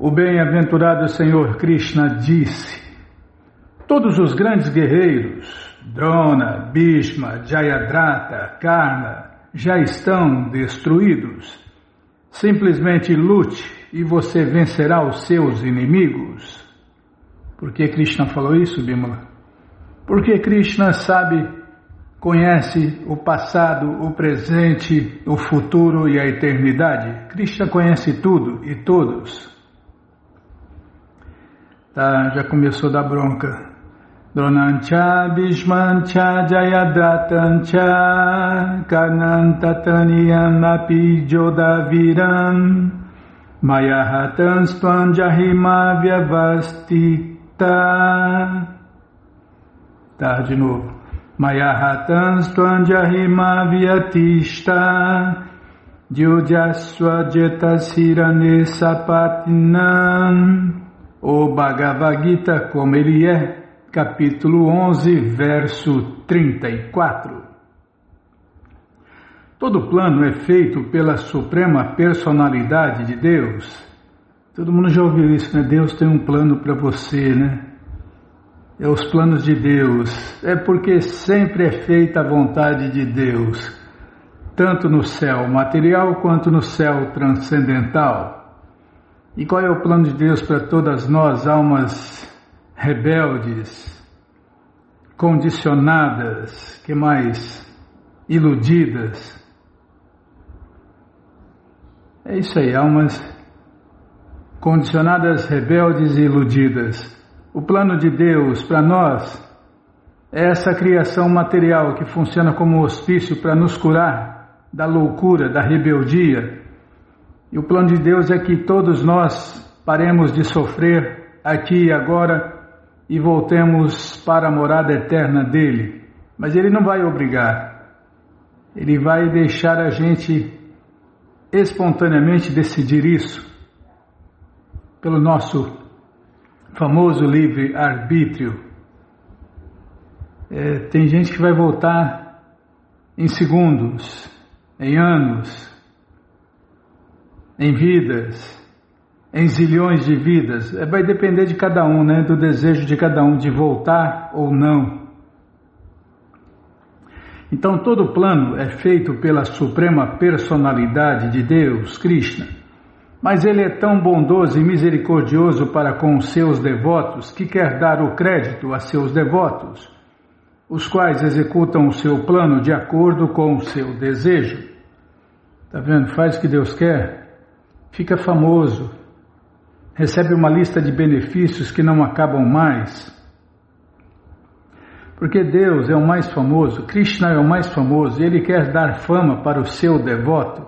O bem-aventurado Senhor Krishna disse: todos os grandes guerreiros, Drona, Bhishma, Jayadratha, Karna, já estão destruídos. Simplesmente lute e você vencerá os seus inimigos. Por que Krishna falou isso, Bimala? Porque Krishna conhece o passado, o presente, o futuro e a eternidade. Krishna conhece tudo e todos. Tá, já começou a dar bronca. Dronancha, Bhishmancha, Jayadrathancha, Karnantataniyan api Jodaviram, Mayahatans Panjahima Vyavastita. Tá, de novo. Mayahatans Panjahima Vyatishta, Dyudhyasva Jetasirane Sapatinam. O Bhagavad Gita como ele é, capítulo 11, verso 34. Todo plano é feito pela Suprema Personalidade de Deus. Todo mundo já ouviu isso, né? Deus tem um plano para você, né? É os planos de Deus. É porque sempre é feita a vontade de Deus, tanto no céu material quanto no céu transcendental. E qual é o plano de Deus para todas nós, almas rebeldes, condicionadas, que mais? Iludidas? É isso aí, almas condicionadas, rebeldes e iludidas. O plano de Deus para nós é essa criação material que funciona como hospício para nos curar da loucura, da rebeldia. E o plano de Deus é que todos nós paremos de sofrer aqui e agora e voltemos para a morada eterna dele. Mas ele não vai obrigar. Ele vai deixar a gente espontaneamente decidir isso pelo nosso famoso livre-arbítrio. Tem gente que vai voltar em segundos, em anos, em vidas, em zilhões de vidas. Vai depender de cada um, né? Do desejo de cada um de voltar ou não. Então todo plano é feito pela Suprema Personalidade de Deus, Krishna. Mas ele é tão bondoso e misericordioso para com os seus devotos que quer dar o crédito a seus devotos, os quais executam o seu plano de acordo com o seu desejo. Tá vendo? Faz o que Deus quer. Fica famoso, recebe uma lista de benefícios que não acabam mais, porque Deus é o mais famoso, Krishna é o mais famoso, e Ele quer dar fama para o seu devoto.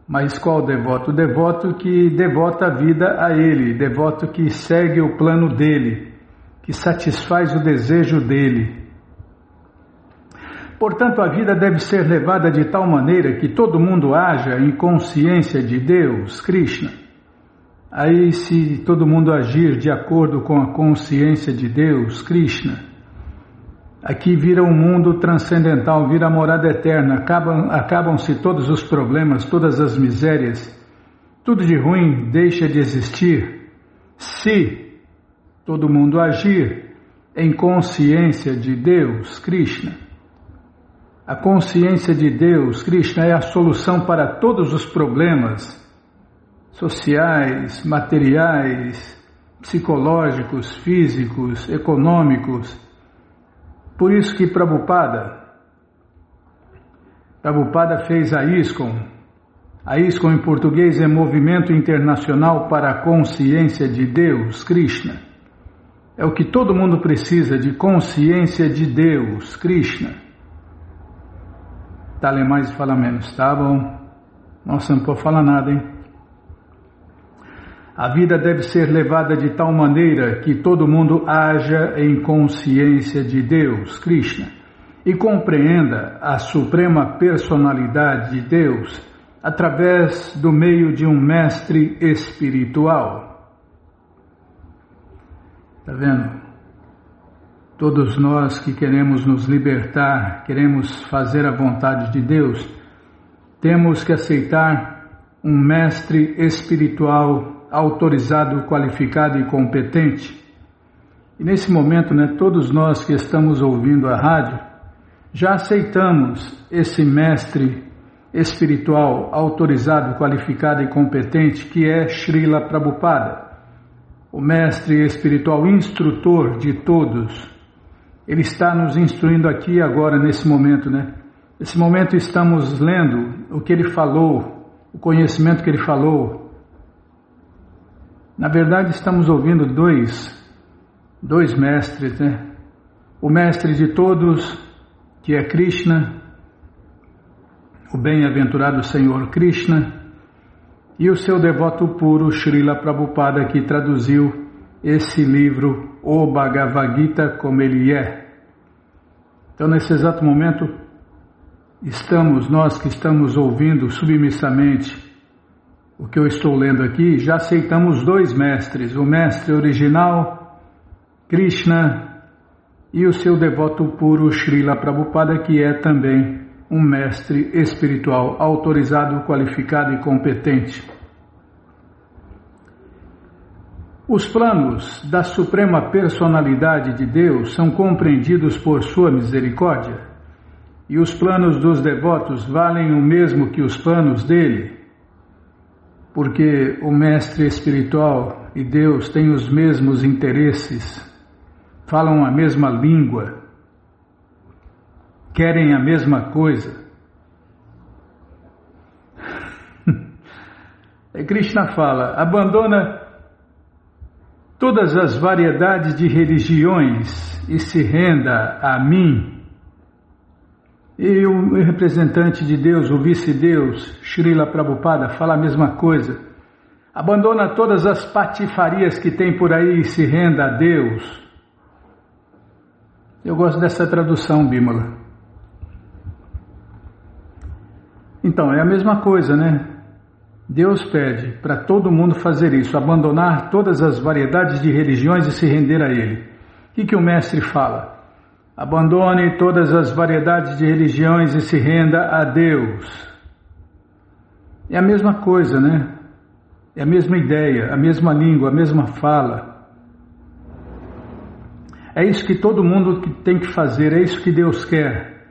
Mas qual devoto? O devoto que devota a vida a Ele, devoto que segue o plano dEle, que satisfaz o desejo dEle. Portanto, a vida deve ser levada de tal maneira que todo mundo haja em consciência de Deus, Krishna. Aí, se todo mundo agir de acordo com a consciência de Deus, Krishna, aqui vira um mundo transcendental, vira a morada eterna, acabam-se todos os problemas, todas as misérias, tudo de ruim deixa de existir, se todo mundo agir em consciência de Deus, Krishna. A consciência de Deus, Krishna, é a solução para todos os problemas sociais, materiais, psicológicos, físicos, econômicos. Por isso que Prabhupada fez a ISKCON. A ISKCON em português é Movimento Internacional para a Consciência de Deus, Krishna. É o que todo mundo precisa, de consciência de Deus, Krishna. Tá, lê mais e fala menos, tá bom? Nossa, não pode falar nada, hein? A vida deve ser levada de tal maneira que todo mundo haja em consciência de Deus, Krishna, e compreenda a suprema personalidade de Deus através do meio de um mestre espiritual. Tá vendo? Todos nós que queremos nos libertar, queremos fazer a vontade de Deus, temos que aceitar um mestre espiritual autorizado, qualificado e competente. E nesse momento, todos nós que estamos ouvindo a rádio, já aceitamos esse mestre espiritual autorizado, qualificado e competente, que é Srila Prabhupada, o mestre espiritual instrutor de todos. Ele está nos instruindo aqui agora, nesse momento, Nesse momento estamos lendo o que ele falou, o conhecimento que ele falou. Na verdade, estamos ouvindo dois mestres, O mestre de todos, que é Krishna, o bem-aventurado Senhor Krishna, e o seu devoto puro, Srila Prabhupada, que traduziu esse livro, o Bhagavad Gita, como ele é. Então, nesse exato momento, nós que estamos ouvindo submissamente o que eu estou lendo aqui, já aceitamos dois mestres, o mestre original, Krishna, e o seu devoto puro, Srila Prabhupada, que é também um mestre espiritual autorizado, qualificado e competente. Os planos da Suprema Personalidade de Deus são compreendidos por sua misericórdia, e os planos dos devotos valem o mesmo que os planos dele, porque o mestre espiritual e Deus têm os mesmos interesses, falam a mesma língua, querem a mesma coisa. E Krishna fala: abandona todas as variedades de religiões e se renda a mim. E o representante de Deus, o vice-deus, Srila Prabhupada, fala a mesma coisa. Abandona todas as patifarias que tem por aí e se renda a Deus. Eu gosto dessa tradução, Bímola. Então, é a mesma coisa, Deus pede para todo mundo fazer isso, abandonar todas as variedades de religiões e se render a Ele. O que o mestre fala? Abandone todas as variedades de religiões e se renda a Deus. É a mesma coisa, É a mesma ideia, a mesma língua, a mesma fala. É isso que todo mundo tem que fazer, é isso que Deus quer.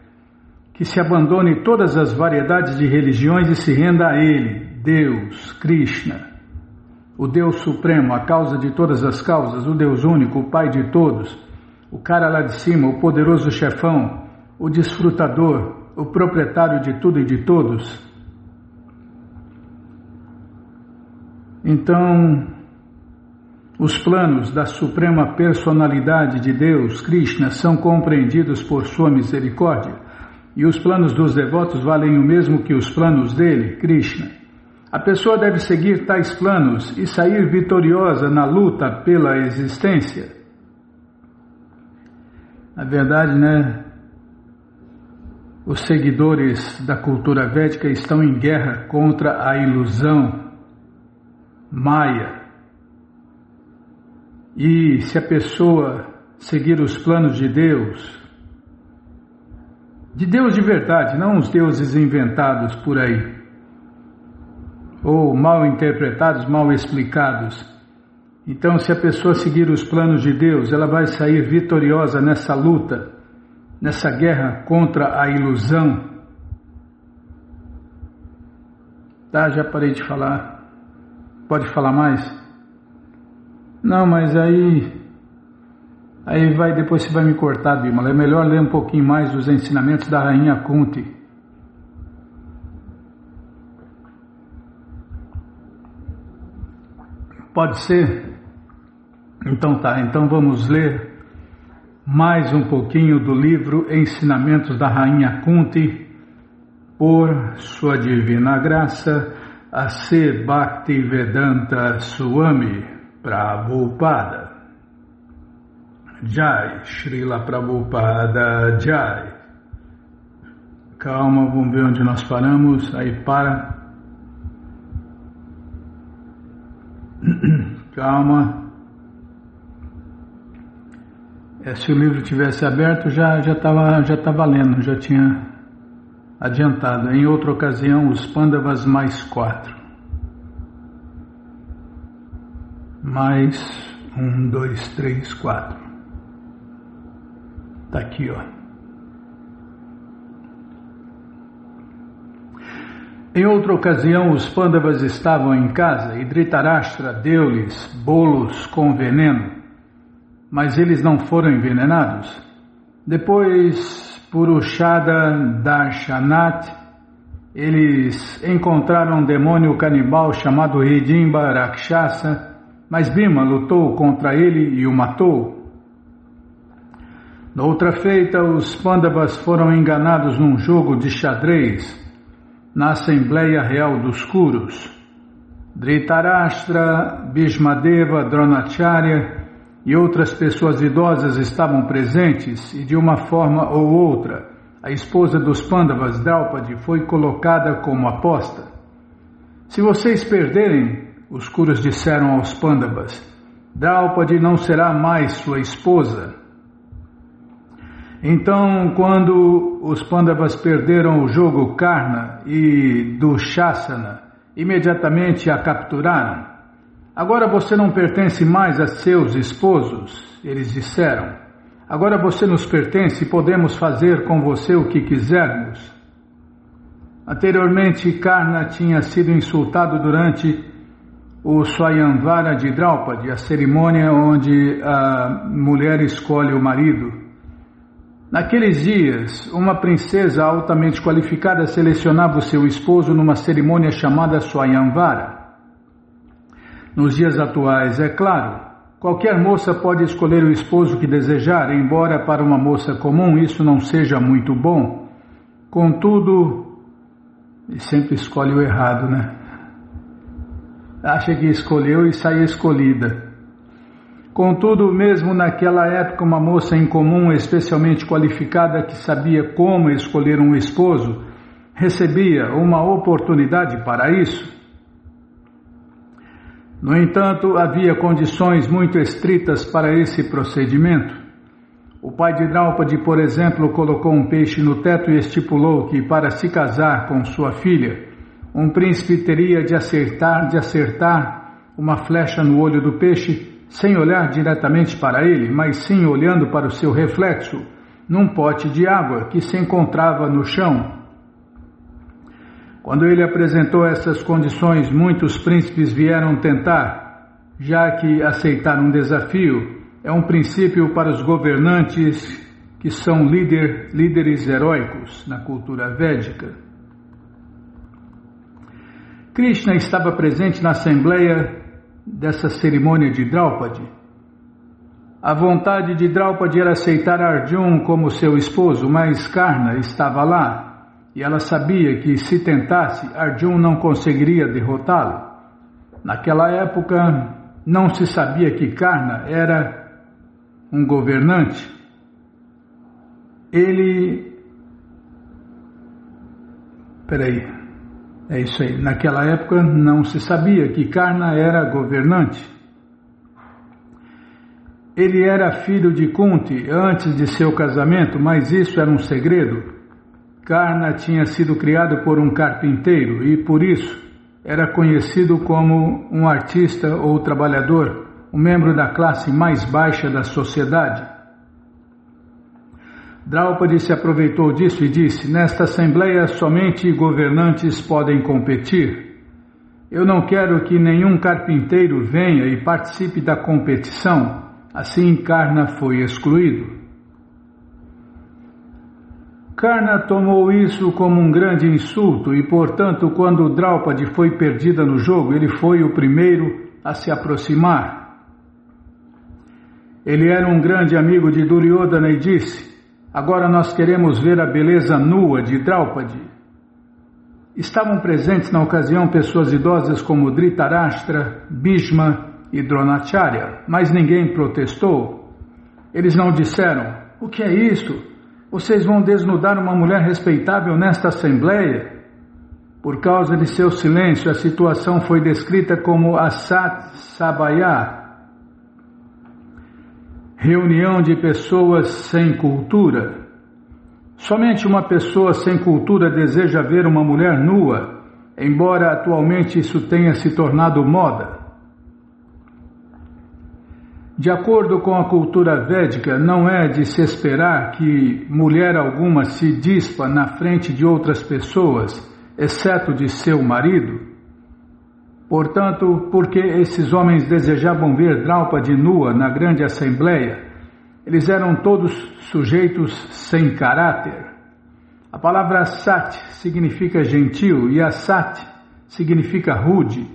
Que se abandone todas as variedades de religiões e se renda a Ele, Deus, Krishna, o Deus Supremo, a causa de todas as causas, o Deus único, o Pai de todos, o cara lá de cima, o poderoso chefão, o desfrutador, o proprietário de tudo e de todos. Então, os planos da Suprema Personalidade de Deus, Krishna, são compreendidos por sua misericórdia, e os planos dos devotos valem o mesmo que os planos dele, Krishna. A pessoa deve seguir tais planos e sair vitoriosa na luta pela existência. Na verdade, os seguidores da cultura védica estão em guerra contra a ilusão Maya. E se a pessoa seguir os planos de Deus de verdade, não os deuses inventados por aí, ou mal interpretados, mal explicados. Então, se a pessoa seguir os planos de Deus, ela vai sair vitoriosa nessa luta, nessa guerra contra a ilusão. Tá, já parei de falar. Pode falar mais? Não, mas aí vai, depois você vai me cortar, Bímola. É melhor ler um pouquinho mais dos ensinamentos da Rainha Kunti. Pode ser? Então tá, então vamos ler mais um pouquinho do livro Ensinamentos da Rainha Kunti, por sua divina graça, A.C. Bhaktivedanta Swami Prabhupada. Jai, Srila Prabhupada Jai. Calma, vamos ver onde nós paramos. Aí para. Calma. Se o livro tivesse aberto, já estava lendo, já tinha adiantado. Em outra ocasião, os Pandavas mais 4. Mais 1, 2, 3, 4. Está aqui, ó. Em outra ocasião, os Pandavas estavam em casa e Dhritarashtra deu-lhes bolos com veneno, mas eles não foram envenenados. Depois, Purushada Darshanat, eles encontraram um demônio canibal chamado Hidimba Rakshasa, mas Bhima lutou contra ele e o matou. Noutra feita, os Pandavas foram enganados num jogo de xadrez na Assembleia Real dos Kurus. Dhritarashtra, Bhishmadeva, Dronacharya e outras pessoas idosas estavam presentes e de uma forma ou outra a esposa dos Pandavas, Draupadi, foi colocada como aposta. Se vocês perderem, os Kurus disseram aos Pandavas, Draupadi não será mais sua esposa. Então, quando os Pandavas perderam o jogo Karna e Dushasana, imediatamente a capturaram. Agora você não pertence mais a seus esposos, eles disseram. Agora você nos pertence e podemos fazer com você o que quisermos. Anteriormente, Karna tinha sido insultado durante o Swayamvara de Draupadi, a cerimônia onde a mulher escolhe o marido. Naqueles dias, uma princesa altamente qualificada selecionava o seu esposo numa cerimônia chamada Swayamvara. Nos dias atuais, é claro, qualquer moça pode escolher o esposo que desejar, embora para uma moça comum isso não seja muito bom. Contudo, sempre escolhe o errado, né? Acha que escolheu e sai escolhida. Contudo, mesmo naquela época, uma moça incomum, especialmente qualificada, que sabia como escolher um esposo, recebia uma oportunidade para isso. No entanto, havia condições muito estritas para esse procedimento. O pai de Draupadi, por exemplo, colocou um peixe no teto e estipulou que, para se casar com sua filha, um príncipe teria de acertar uma flecha no olho do peixe, sem olhar diretamente para ele, mas sim olhando para o seu reflexo, num pote de água que se encontrava no chão. Quando ele apresentou essas condições, muitos príncipes vieram tentar, já que aceitar um desafio é um princípio para os governantes que são líderes heróicos na cultura védica. Krishna estava presente na assembleia dessa cerimônia de Draupadi. A vontade de Draupadi era aceitar Arjuna como seu esposo, mas Karna estava lá e ela sabia que se tentasse, Arjuna não conseguiria derrotá-lo. Naquela época não se sabia que Karna era um governante. É isso aí. Naquela época não se sabia que Karna era governante. Ele era filho de Kunti antes de seu casamento, mas isso era um segredo. Karna tinha sido criado por um carpinteiro e, por isso, era conhecido como um artista ou trabalhador, um membro da classe mais baixa da sociedade. Draupadi se aproveitou disso e disse, nesta assembleia somente governantes podem competir. Eu não quero que nenhum carpinteiro venha e participe da competição. Assim Karna foi excluído. Karna tomou isso como um grande insulto e, portanto, quando Draupadi foi perdida no jogo, ele foi o primeiro a se aproximar. Ele era um grande amigo de Duryodhana e disse, agora nós queremos ver a beleza nua de Draupadi. Estavam presentes na ocasião pessoas idosas como Dhritarashtra, Bhishma e Dronacharya, mas ninguém protestou. Eles não disseram, o que é isso? Vocês vão desnudar uma mulher respeitável nesta assembleia? Por causa de seu silêncio, a situação foi descrita como Asat Sabaya, reunião de pessoas sem cultura. Somente uma pessoa sem cultura deseja ver uma mulher nua, embora atualmente isso tenha se tornado moda. De acordo com a cultura védica, não é de se esperar que mulher alguma se dispa na frente de outras pessoas, exceto de seu marido. Portanto, porque esses homens desejavam ver Draupadi nua na grande assembleia, eles eram todos sujeitos sem caráter. A palavra Sat significa gentil e Asat significa rude.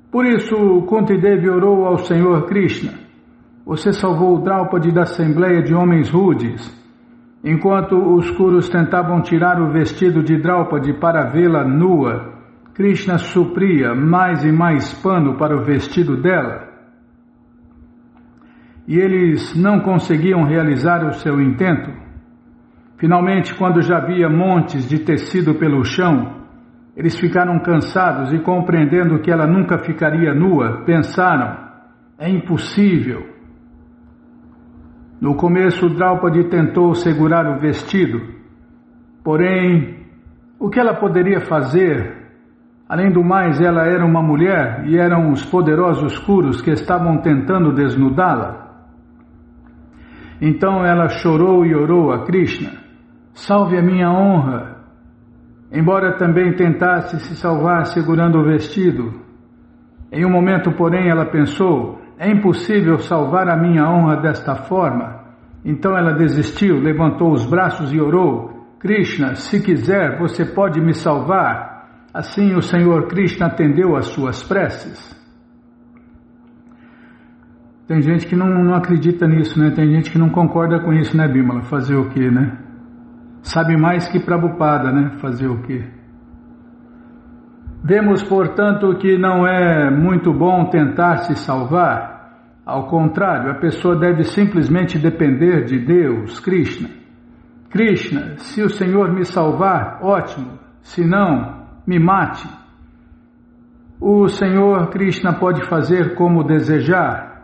Por isso, Kuntidevi orou ao Senhor Krishna: você salvou Draupadi da assembleia de homens rudes. Enquanto os Kurus tentavam tirar o vestido de Draupadi para vê-la nua, Krishna supria mais e mais pano para o vestido dela. E eles não conseguiam realizar o seu intento. Finalmente, quando já havia montes de tecido pelo chão, eles ficaram cansados e, compreendendo que ela nunca ficaria nua, pensaram: é impossível. No começo, Draupadi tentou segurar o vestido, porém, o que ela poderia fazer? Além do mais, ela era uma mulher e eram os poderosos Kurus que estavam tentando desnudá-la. Então ela chorou e orou a Krishna: salve a minha honra. Embora também tentasse se salvar segurando o vestido. Em um momento, porém, ela pensou: é impossível salvar a minha honra desta forma. Então ela desistiu, levantou os braços e orou: Krishna, se quiser, você pode me salvar. Assim o Senhor Krishna atendeu às suas preces. Tem gente que não acredita nisso, né? Tem gente que não concorda com isso, né, Bimala? Fazer o quê, né? Sabe mais que Prabhupada, né? Fazer o quê? Vemos, portanto, que não é muito bom tentar se salvar. Ao contrário, a pessoa deve simplesmente depender de Deus, Krishna. Krishna, se o Senhor me salvar, ótimo. Se não, me mate. O Senhor Krishna pode fazer como desejar.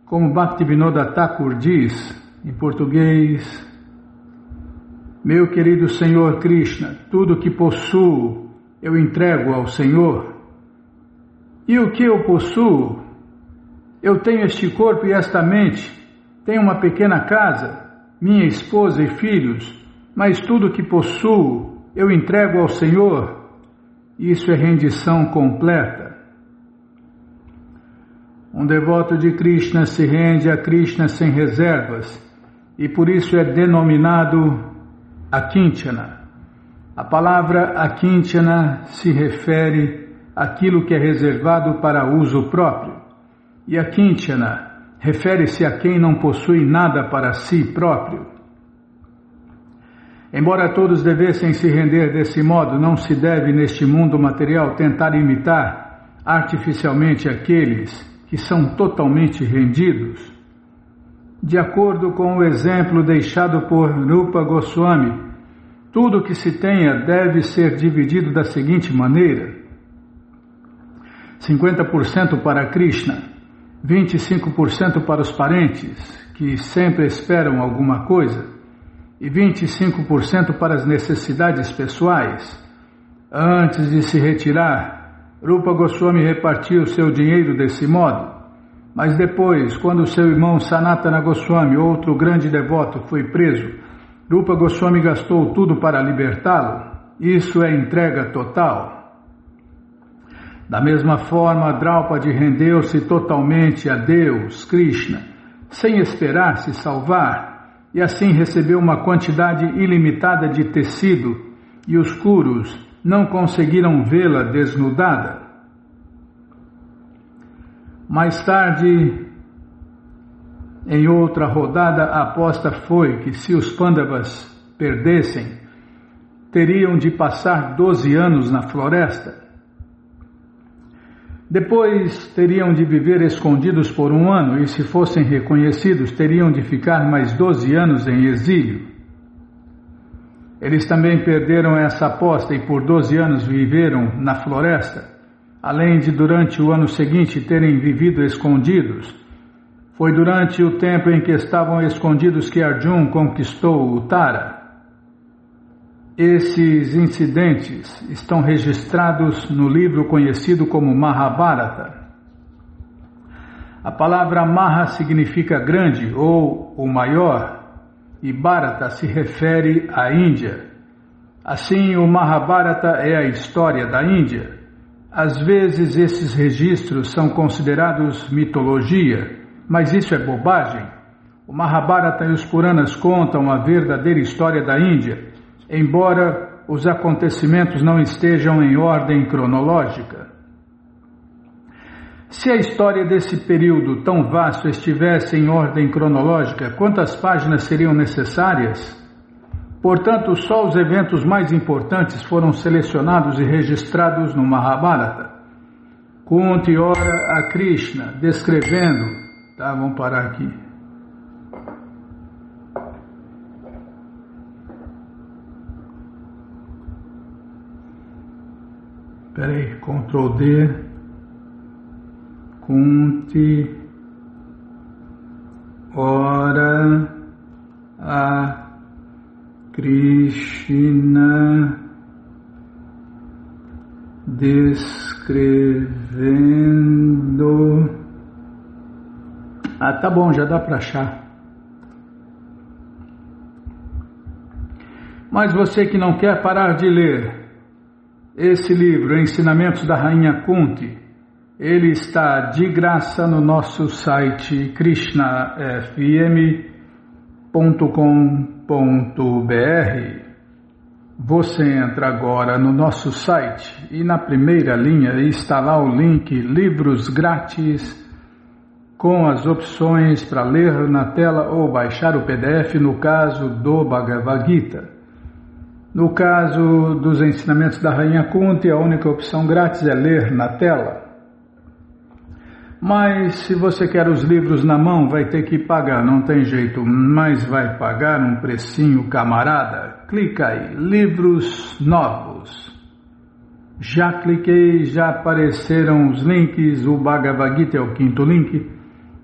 Como Bhaktivinoda Thakur diz, em português: meu querido Senhor Krishna, tudo que possuo eu entrego ao Senhor. E o que eu possuo? Eu tenho este corpo e esta mente, tenho uma pequena casa, minha esposa e filhos, mas tudo que possuo eu entrego ao Senhor. Isso é rendição completa. Um devoto de Krishna se rende a Krishna sem reservas e por isso é denominado Akinchana. A palavra Akinchana se refere àquilo que é reservado para uso próprio e Akinchana refere-se a quem não possui nada para si próprio. Embora todos devessem se render desse modo, não se deve neste mundo material tentar imitar artificialmente aqueles que são totalmente rendidos. De acordo com o exemplo deixado por Rupa Goswami, tudo que se tenha deve ser dividido da seguinte maneira: 50% para Krishna, 25% para os parentes, que sempre esperam alguma coisa, e 25% para as necessidades pessoais. Antes de se retirar, Rupa Goswami repartiu seu dinheiro desse modo, mas depois, quando seu irmão Sanatana Goswami, outro grande devoto, foi preso, Rupa Goswami gastou tudo para libertá-lo. Isso é entrega total. Da mesma forma, Draupadi rendeu-se totalmente a Deus, Krishna, sem esperar se salvar, e assim recebeu uma quantidade ilimitada de tecido, e os Kurus não conseguiram vê-la desnudada. Mais tarde, em outra rodada, a aposta foi que se os Pandavas perdessem, teriam de passar 12 anos na floresta. Depois teriam de viver escondidos por 1 ano e, se fossem reconhecidos, teriam de ficar mais 12 anos em exílio. Eles também perderam essa aposta e por 12 anos viveram na floresta, além de durante o ano seguinte terem vivido escondidos. Foi durante o tempo em que estavam escondidos que Arjuna conquistou o Tara. Esses incidentes estão registrados no livro conhecido como Mahabharata. A palavra Maha significa grande ou o maior, e Bharata se refere à Índia. Assim, o Mahabharata é a história da Índia. Às vezes, esses registros são considerados mitologia, mas isso é bobagem. O Mahabharata e os Puranas contam a verdadeira história da Índia, embora os acontecimentos não estejam em ordem cronológica. Se a história desse período tão vasto estivesse em ordem cronológica, quantas páginas seriam necessárias? Portanto, só os eventos mais importantes foram selecionados e registrados no Mahabharata. Kunti ora a Krishna, descrevendo... Tá, vamos parar aqui. Espera aí, Ctrl D. Kunti ora a Krishna descrevendo... Ah, tá bom, já dá para achar. Mas você que não quer parar de ler esse livro, Ensinamentos da Rainha Kunti, ele está de graça no nosso site krishnafm.com.br. Você entra agora no nosso site e na primeira linha está lá o link Livros Grátis, com as opções para ler na tela ou baixar o PDF no caso do Bhagavad Gita. No caso dos Ensinamentos da Rainha Kunti, a única opção grátis é ler na tela. Mas se você quer os livros na mão, vai ter que pagar, não tem jeito, mas vai pagar um precinho camarada. Clica aí, livros novos. Já cliquei, já apareceram os links, o Bhagavad Gita é o 5º link.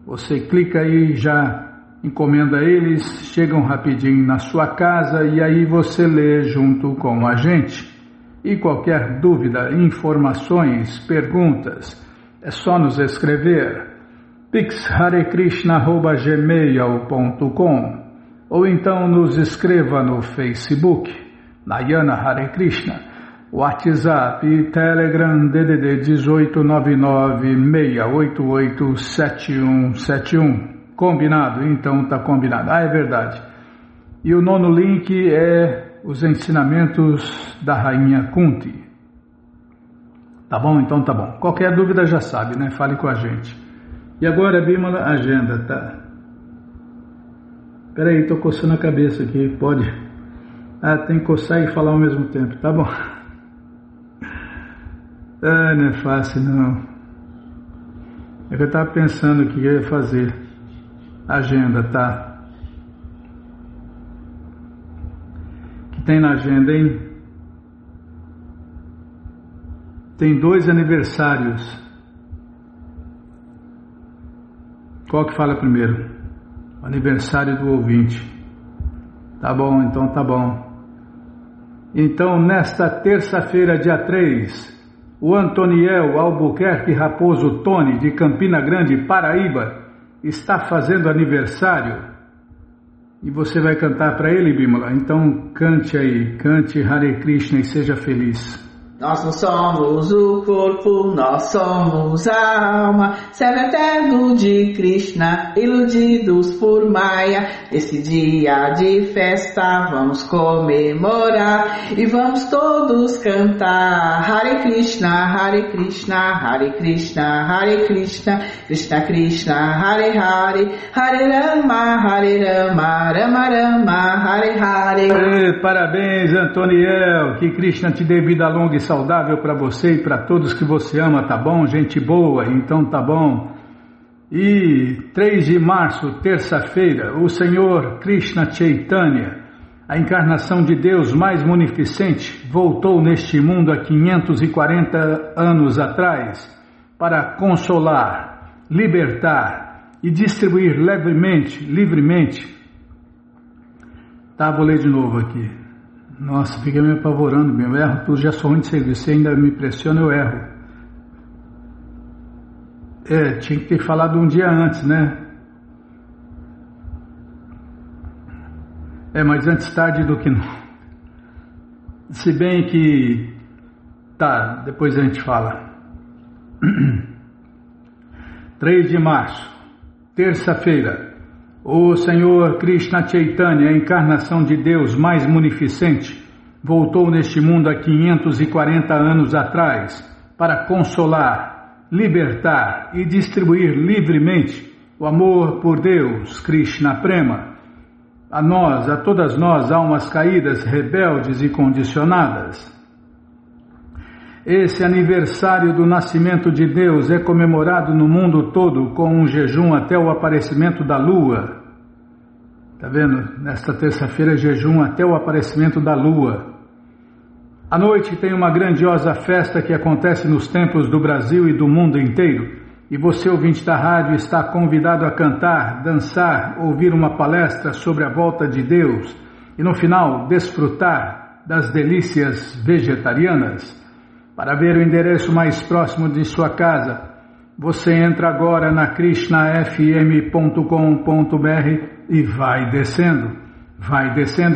Você clica aí, já encomenda eles, chegam rapidinho na sua casa e aí você lê junto com a gente. E qualquer dúvida, informações, perguntas, é só nos escrever pixharekrishna@gmail.com ou então nos escreva no Facebook, Nayana Hare Krishna, WhatsApp e Telegram DDD 1899-688-7171. Combinado? Então tá combinado. Ah, é verdade. E o 9º link é os Ensinamentos da Rainha Kunti. Tá bom? Então tá bom. Qualquer dúvida já sabe, né? Fale com a gente. E agora, Bimala, agenda, tá? Peraí, tô coçando a cabeça aqui, pode? Ah, tem que coçar e falar ao mesmo tempo, tá bom? Ah, não é fácil não. É que eu tava pensando o que eu ia fazer. Agenda, tá? O que tem na agenda, hein? Tem 2 aniversários. Qual que fala primeiro? O aniversário do ouvinte. Tá bom, então tá bom. Então, nesta terça-feira, dia 3, o Antoniel Albuquerque Raposo Tony, de Campina Grande, Paraíba, está fazendo aniversário. E você vai cantar para ele, Bimala? Então, cante aí, cante Hare Krishna e seja feliz. Nós não somos o corpo, nós somos a alma, servo eterno de Krishna, iludidos por Maya. Esse dia de festa vamos comemorar e vamos todos cantar Hare Krishna, Hare Krishna, Hare Krishna, Hare Krishna, Krishna Krishna, Hare Hare, Hare Rama, Rama Rama, Hare Hare. Parabéns, Antoniel, que Krishna te dê vida longa e saudável para você e para todos que você ama, tá bom? Gente boa, então tá bom. E 3 de março, terça-feira, o Senhor Krishna Chaitanya, a encarnação de Deus mais munificente, voltou neste mundo há 540 anos atrás para consolar, libertar e distribuir livremente. Tá, vou ler de novo aqui. Nossa, fica me apavorando, eu erro tudo, já sou ruim de serviço, você ainda me pressiona, eu erro. Tinha que ter falado um dia antes, né? Mas antes tarde do que não. Se bem que... Tá, depois a gente fala. 3 de março, terça-feira. O Senhor Krishna Chaitanya, a encarnação de Deus mais munificente, voltou neste mundo há 540 anos atrás para consolar, libertar e distribuir livremente o amor por Deus, Krishna Prema, a todas nós, almas caídas, rebeldes e condicionadas. Esse aniversário do nascimento de Deus é comemorado no mundo todo com um jejum até o aparecimento da lua. Está vendo? Nesta terça-feira, jejum até o aparecimento da lua. À noite tem uma grandiosa festa que acontece nos templos do Brasil e do mundo inteiro. E você, ouvinte da rádio, está convidado a cantar, dançar, ouvir uma palestra sobre a volta de Deus e, no final, desfrutar das delícias vegetarianas. Para ver o endereço mais próximo de sua casa, você entra agora na krishnafm.com.br e vai descendo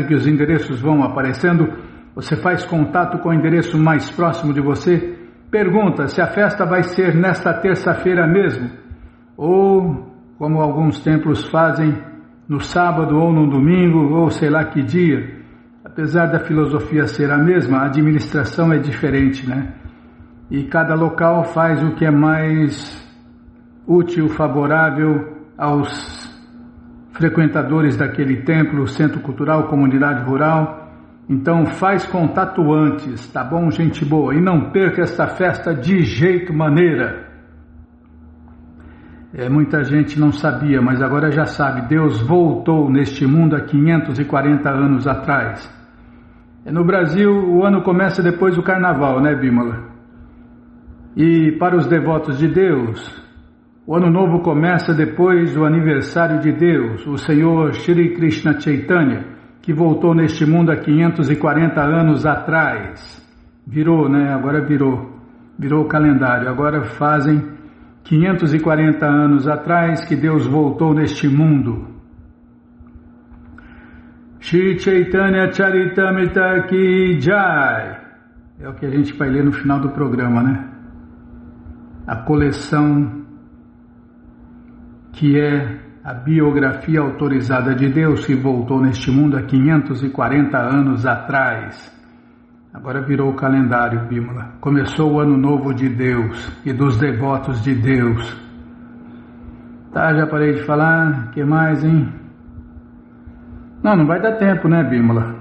que os endereços vão aparecendo. Você faz contato com o endereço mais próximo de você, pergunta se a festa vai ser nesta terça-feira mesmo, ou, como alguns templos fazem, no sábado ou no domingo, ou sei lá que dia. Apesar da filosofia ser a mesma, a administração é diferente, né? E cada local faz o que é mais útil, favorável aos frequentadores daquele templo, centro cultural, comunidade rural. Então faz contato antes, tá bom, gente boa? E não perca esta festa de jeito maneira. Muita gente não sabia, mas agora já sabe. Deus voltou neste mundo há 540 anos atrás. No Brasil, o ano começa depois do carnaval, né, Bímola? E para os devotos de Deus, o ano novo começa depois do aniversário de Deus, o Senhor Shri Krishna Chaitanya, que voltou neste mundo há 540 anos atrás. Virou, né? Agora virou o calendário. Agora fazem 540 anos atrás que Deus voltou neste mundo. Shri Chaitanya Charitamrita Ki Jai. É o que a gente vai ler no final do programa, né? A coleção que é a biografia autorizada de Deus que voltou neste mundo há 540 anos atrás. Agora virou o calendário, Bímola. Começou o ano novo de Deus e dos devotos de Deus. Tá, já parei de falar. O que mais, hein? Não vai dar tempo, né, Bímola?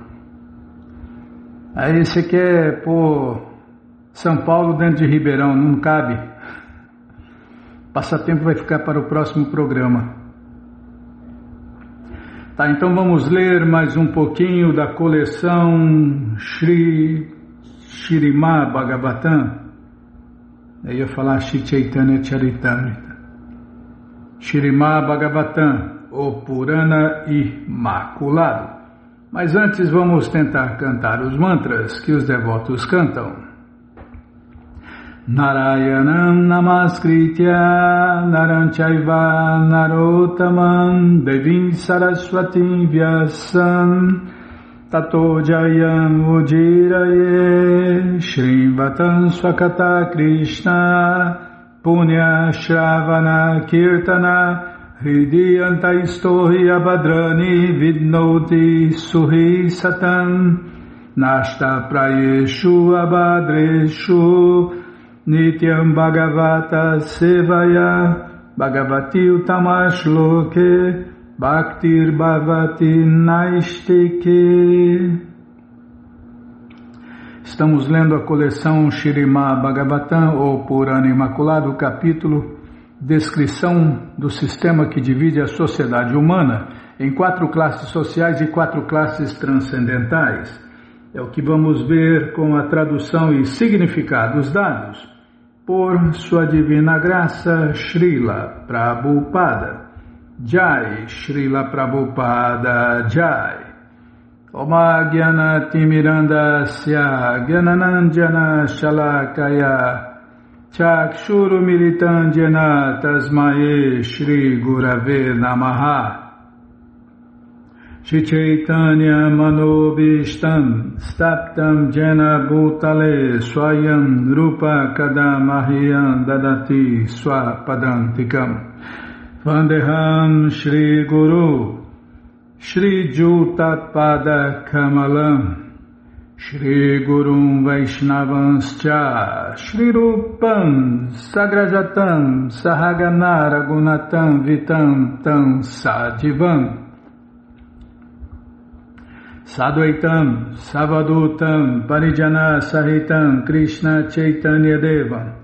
Aí você quer pôr São Paulo dentro de Ribeirão, não cabe. Passatempo vai ficar para o próximo programa. Tá, então vamos ler mais um pouquinho da coleção Shrimad Bhagavatam. Eu ia falar Shri Chaitanya Charitamrita. Shrimad Bhagavatam, o Purana Imaculado. Mas antes vamos tentar cantar os mantras que os devotos cantam. Narayanam Namaskritya Naram Chaiva Narottamam Devim Saraswatim Vyasam Tato Jayam Ujiraye Shrivatam Swakata Krishna Punya Shravana Kirtana Hridiyanta Istohi Abhadrani Vidnoti Suhi Satam Nashta Prayeshu Abhadreshu Nityam Bhagavata Sevaya Bhagavati Utamash Loke Bhaktir Bhavati Naistike. Estamos lendo a coleção Shrimad Bhagavatam, ou Purana Imaculado, capítulo Descrição do sistema que divide a sociedade humana em 4 classes sociais e 4 classes transcendentais. É o que vamos ver com a tradução e significados dados por Sua Divina Graça, Srila Prabhupada. Jai, Srila Prabhupada, Jai. Oma Gyana Timirandasya Gyananandjana Shalakaya Chakshurumilitam Jena Tasmaye Shri Gurave Namaha. Shri Chaitanya Manobishtam Staptam Jena Bhutale Swayam Rupa Kadamahyam Dadati Swapadantikam Vandeham Shri Guru Shri Jutatpada Kamalam Shri Gurum Vaishnavanscha Shri Rupam Sagrajatam Sahagana Ragunatam Vitam Tam Sadivam Sadvaitam, Savadutam, Parijana Sahitam, Krishna Chaitanya Devam,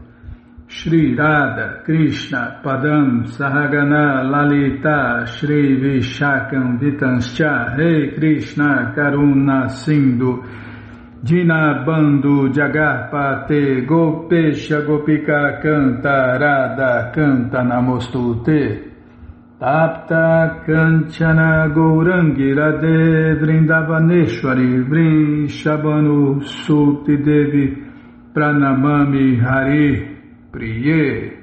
Shri Radha, Krishna, Padam, Sahagana, Lalita, Shri Vishakam, Vitanscha, Rei Krishna, Karuna, Sindhu, Dina Bandhu, Jagarpate, Gopesha, Gopika, Canta, Radha, Canta, Namostute, Tapta Kanchana Gourangi Radhe Vrindavaneshwari Vrishabhanu Suti Devi Pranamami Hari Priye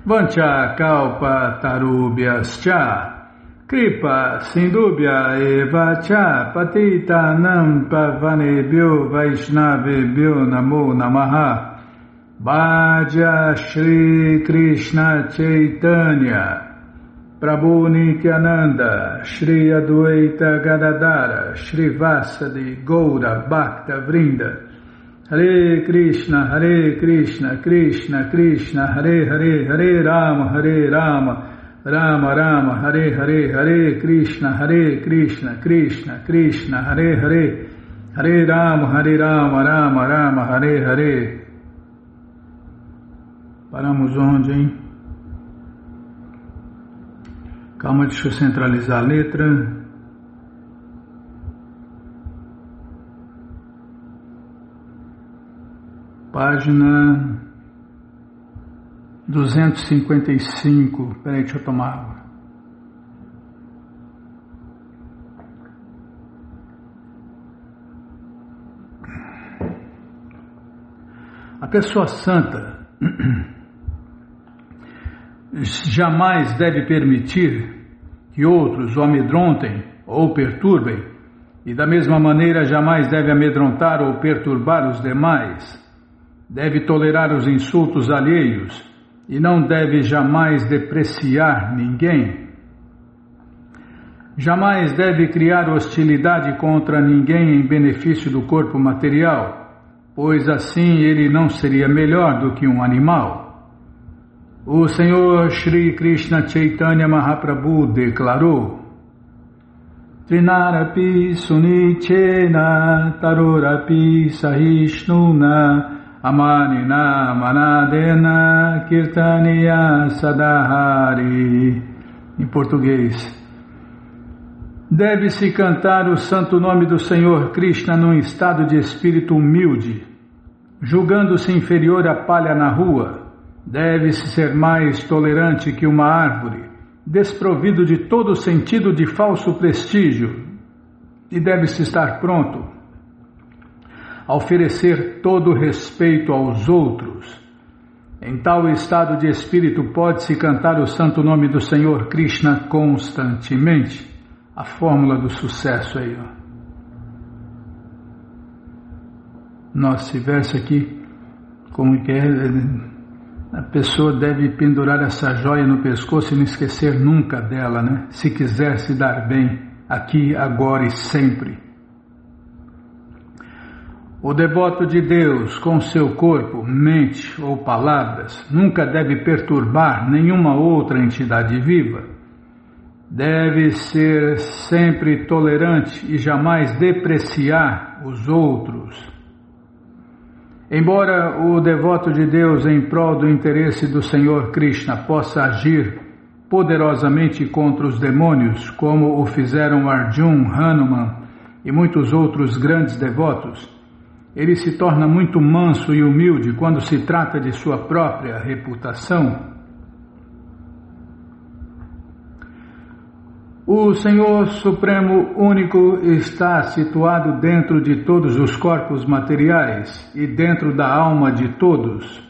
Vancha Kalpa Tarubhyascha Kripa Sindubhya Eva Cha Patita Nam Pavanebhyo Vaishnavebhyo Namo Namaha Bhaja Shri Krishna Chaitanya Prabhu Nityananda Shri Adwaita Gadadara Shri Vasadi Goura Bhakta Vrinda Hare Krishna Krishna Krishna Hare Hare Hare Rama Rama Rama Hare Hare Krishna Krishna Krishna Hare Hare Hare Rama Rama Hare Hare. Paramos onde, hein? Calma, deixa eu centralizar a letra. Página 255. Peraí, deixa eu tomar água. A pessoa santa jamais deve permitir que outros o amedrontem ou perturbem, e da mesma maneira jamais deve amedrontar ou perturbar os demais. Deve tolerar os insultos alheios e não deve jamais depreciar ninguém. Jamais deve criar hostilidade contra ninguém em benefício do corpo material, pois assim ele não seria melhor do que um animal. O Senhor Shri Krishna Chaitanya Mahaprabhu declarou: Trinarapi Sunichena Tarorapi Sahishnuna Amanina Manadena Kirtaniya Sadahari. Em português: deve-se cantar o santo nome do Senhor Krishna num estado de espírito humilde, julgando-se inferior à palha na rua. Deve-se ser mais tolerante que uma árvore, desprovido de todo sentido de falso prestígio, e deve-se estar pronto a oferecer todo respeito aos outros. Em tal estado de espírito pode-se cantar o santo nome do Senhor Krishna constantemente. A fórmula do sucesso aí, ó. Nossa, esse verso aqui, como que é? A pessoa deve pendurar essa joia no pescoço e não esquecer nunca dela, né? Se quiser se dar bem, aqui, agora e sempre. O devoto de Deus, com seu corpo, mente ou palavras, nunca deve perturbar nenhuma outra entidade viva. Deve ser sempre tolerante e jamais depreciar os outros. Embora o devoto de Deus em prol do interesse do Senhor Krishna possa agir poderosamente contra os demônios, como o fizeram Arjuna, Hanuman e muitos outros grandes devotos, ele se torna muito manso e humilde quando se trata de sua própria reputação. O Senhor Supremo Único está situado dentro de todos os corpos materiais e dentro da alma de todos.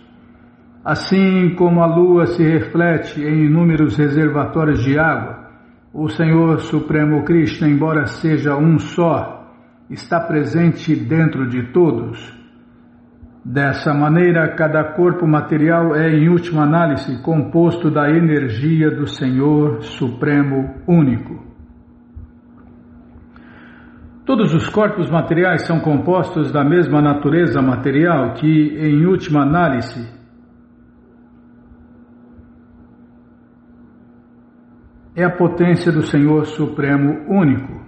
Assim como a lua se reflete em inúmeros reservatórios de água, o Senhor Supremo Krishna, embora seja um só, está presente dentro de todos. Dessa maneira, cada corpo material é, em última análise, composto da energia do Senhor Supremo Único. Todos os corpos materiais são compostos da mesma natureza material que, em última análise, é a potência do Senhor Supremo Único.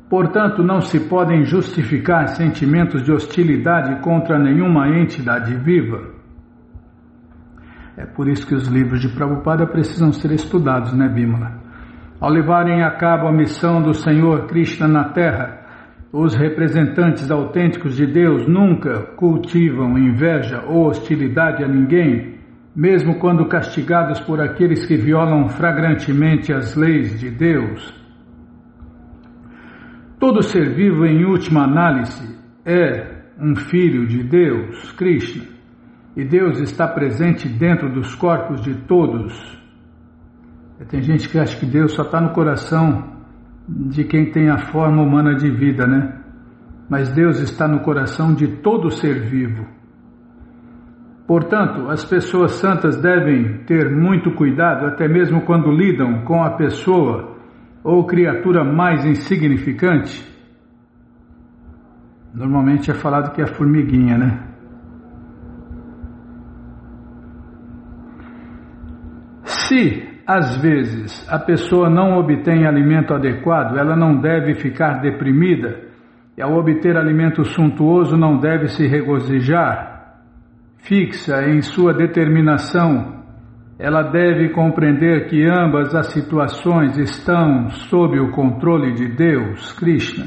Portanto, não se podem justificar sentimentos de hostilidade contra nenhuma entidade viva. É por isso que os livros de Prabhupada precisam ser estudados, né, Bimala? Ao levarem a cabo a missão do Senhor Krishna na Terra, os representantes autênticos de Deus nunca cultivam inveja ou hostilidade a ninguém, mesmo quando castigados por aqueles que violam flagrantemente as leis de Deus. Todo ser vivo, em última análise, é um filho de Deus, Krishna, e Deus está presente dentro dos corpos de todos. Tem gente que acha que Deus só está no coração de quem tem a forma humana de vida, né? Mas Deus está no coração de todo ser vivo. Portanto, as pessoas santas devem ter muito cuidado, até mesmo quando lidam com a pessoa ou criatura mais insignificante. Normalmente é falado que é a formiguinha, né? Se, às vezes, a pessoa não obtém alimento adequado, ela não deve ficar deprimida, e ao obter alimento suntuoso não deve se regozijar. Fixa em sua determinação, ela deve compreender que ambas as situações estão sob o controle de Deus, Krishna.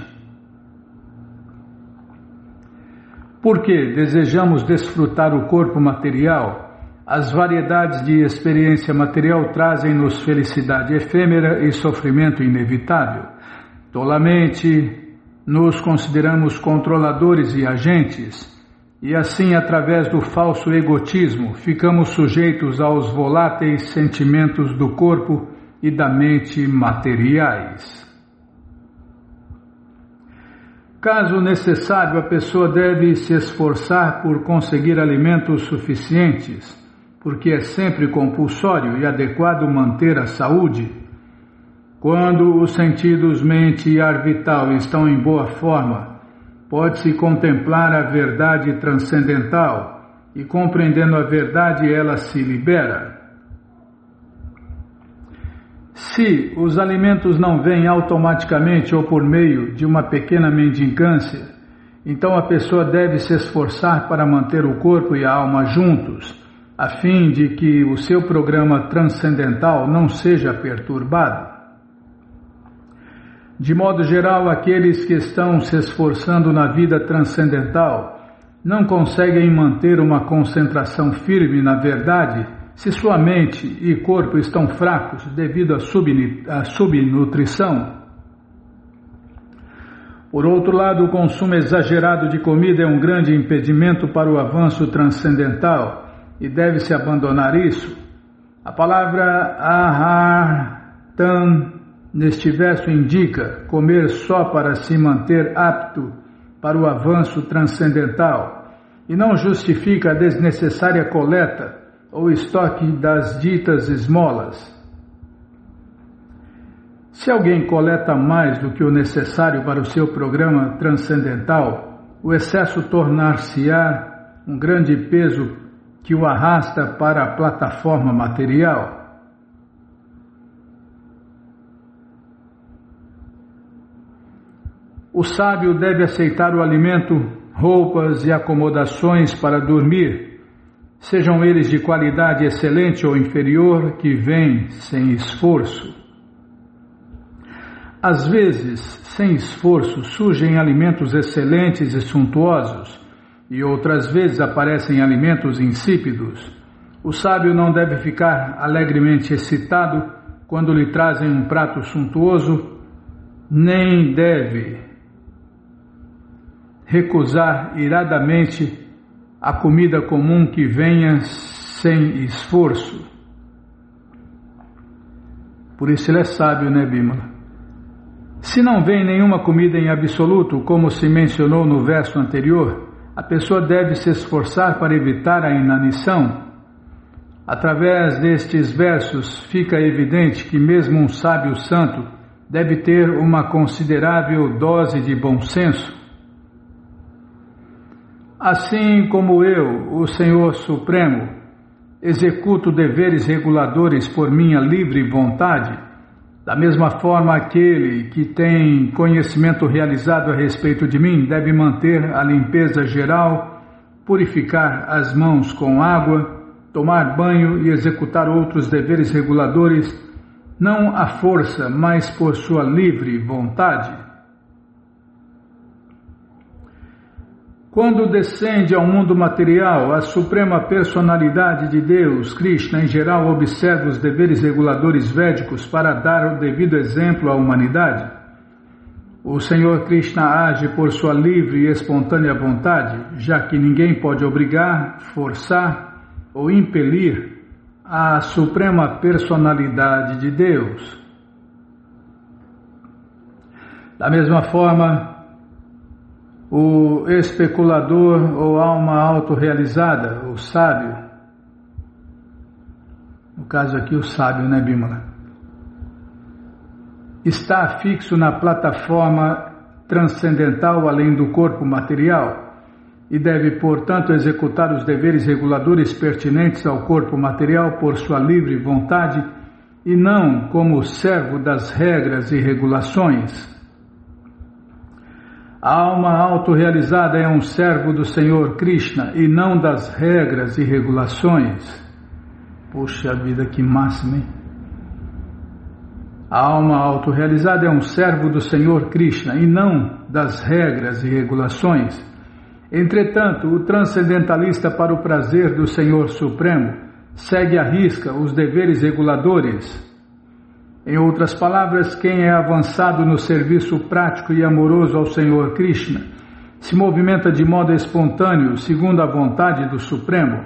Porque desejamos desfrutar o corpo material, as variedades de experiência material trazem-nos felicidade efêmera e sofrimento inevitável. Tolamente, nos consideramos controladores e agentes, e assim, através do falso egotismo, ficamos sujeitos aos voláteis sentimentos do corpo e da mente materiais. Caso necessário, a pessoa deve se esforçar por conseguir alimentos suficientes, porque é sempre compulsório e adequado manter a saúde. Quando os sentidos mente e ar vital estão em boa forma, pode-se contemplar a verdade transcendental e, compreendendo a verdade, ela se libera. Se os alimentos não vêm automaticamente ou por meio de uma pequena mendicância, então a pessoa deve se esforçar para manter o corpo e a alma juntos, a fim de que o seu programa transcendental não seja perturbado. De modo geral, aqueles que estão se esforçando na vida transcendental não conseguem manter uma concentração firme na verdade se sua mente e corpo estão fracos devido à subnutrição. Por outro lado, o consumo exagerado de comida é um grande impedimento para o avanço transcendental e deve-se abandonar isso. A palavra ahartam neste verso indica comer só para se manter apto para o avanço transcendental e não justifica a desnecessária coleta ou estoque das ditas esmolas. Se alguém coleta mais do que o necessário para o seu programa transcendental, o excesso tornar-se-á um grande peso que o arrasta para a plataforma material. O sábio deve aceitar o alimento, roupas e acomodações para dormir, sejam eles de qualidade excelente ou inferior, que vêm sem esforço. Às vezes, sem esforço, surgem alimentos excelentes e suntuosos, e outras vezes aparecem alimentos insípidos. O sábio não deve ficar alegremente excitado quando lhe trazem um prato suntuoso, nem deve recusar iradamente a comida comum que venha sem esforço. Por isso ele é sábio, né, Bimala? Se não vem nenhuma comida em absoluto, como se mencionou no verso anterior, a pessoa deve se esforçar para evitar a inanição. Através destes versos fica evidente que mesmo um sábio santo deve ter uma considerável dose de bom senso. Assim como eu, o Senhor Supremo, executo deveres reguladores por minha livre vontade, da mesma forma aquele que tem conhecimento realizado a respeito de mim deve manter a limpeza geral, purificar as mãos com água, tomar banho e executar outros deveres reguladores, não à força, mas por sua livre vontade. Quando descende ao mundo material, a Suprema Personalidade de Deus, Krishna, em geral, observa os deveres reguladores védicos para dar o devido exemplo à humanidade. O Senhor Krishna age por sua livre e espontânea vontade, já que ninguém pode obrigar, forçar ou impelir a Suprema Personalidade de Deus. Da mesma forma, o especulador ou alma autorrealizada, o sábio, no caso aqui o sábio, né, Bimala, está fixo na plataforma transcendental além do corpo material e deve, portanto, executar os deveres reguladores pertinentes ao corpo material por sua livre vontade e não como servo das regras e regulações. A alma autorrealizada é um servo do Senhor Krishna e não das regras e regulações. Poxa vida, que máximo, hein? A alma autorrealizada é um servo do Senhor Krishna e não das regras e regulações. Entretanto, o transcendentalista para o prazer do Senhor Supremo segue à risca os deveres reguladores. Em outras palavras, quem é avançado no serviço prático e amoroso ao Senhor Krishna se movimenta de modo espontâneo, segundo a vontade do Supremo.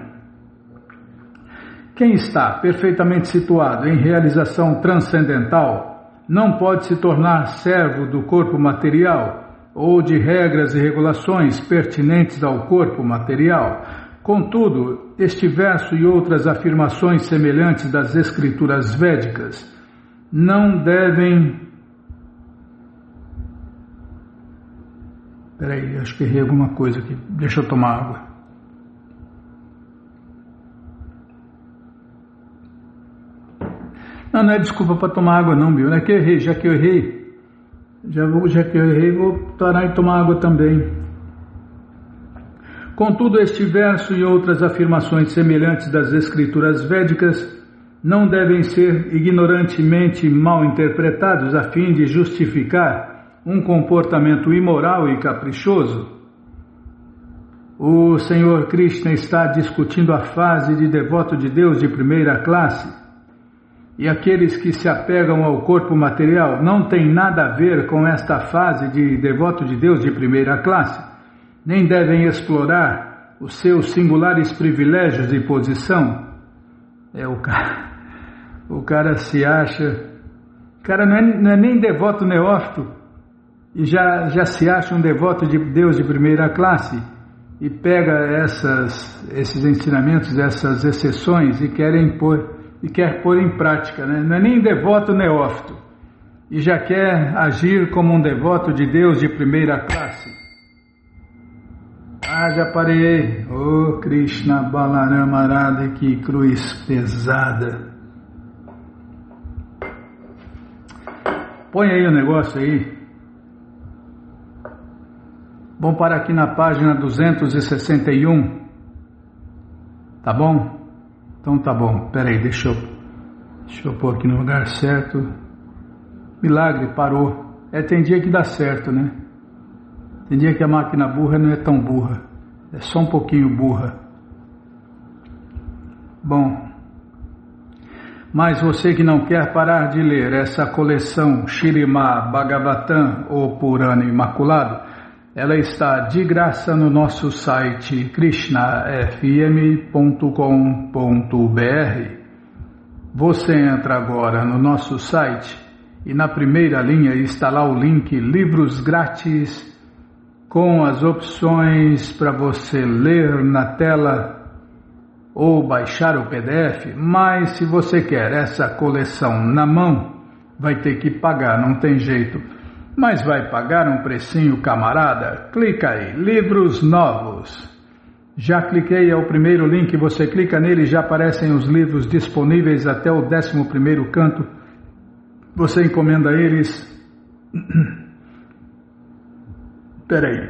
Quem está perfeitamente situado em realização transcendental não pode se tornar servo do corpo material ou de regras e regulações pertinentes ao corpo material. Contudo, este verso e outras afirmações semelhantes das escrituras védicas não devem... Peraí, acho que errei alguma coisa aqui. Deixa eu tomar água. Não é desculpa para tomar água não, Bill. Não é que eu errei, já que eu errei, vou parar e tomar água também. Contudo, este verso e outras afirmações semelhantes das escrituras védicas não devem ser ignorantemente mal interpretados a fim de justificar um comportamento imoral e caprichoso. O Senhor Krishna está discutindo a fase de devoto de Deus de primeira classe, e aqueles que se apegam ao corpo material não têm nada a ver com esta fase de devoto de Deus de primeira classe, nem devem explorar os seus singulares privilégios de posição. O cara se acha... O cara não é nem devoto neófito e já se acha um devoto de Deus de primeira classe e pega esses ensinamentos, essas exceções e quer pôr em prática, né? Não é nem devoto neófito e já quer agir como um devoto de Deus de primeira classe. Já parei. Oh Krishna Balarama Radha, que cruz pesada. Põe aí o negócio aí. Vamos parar aqui na página 261. Tá bom? Então tá bom. Peraí, deixa eu pôr aqui no lugar certo. Milagre, parou. Tem dia que dá certo, né? Tem dia que a máquina burra não é tão burra. É só um pouquinho burra. Bom. Mas você que não quer parar de ler essa coleção Śrīmad Bhagavatam ou Purana Imaculado, ela está de graça no nosso site krishnafm.com.br. Você entra agora no nosso site e na primeira linha está lá o link Livros Grátis, com as opções para você ler na tela ou baixar o PDF, mas se você quer essa coleção na mão, vai ter que pagar, não tem jeito. Mas vai pagar um precinho, camarada? Clica aí, Livros Novos. Já cliquei, é o primeiro link, você clica nele e já aparecem os livros disponíveis até o 11º canto. Você encomenda eles... Peraí.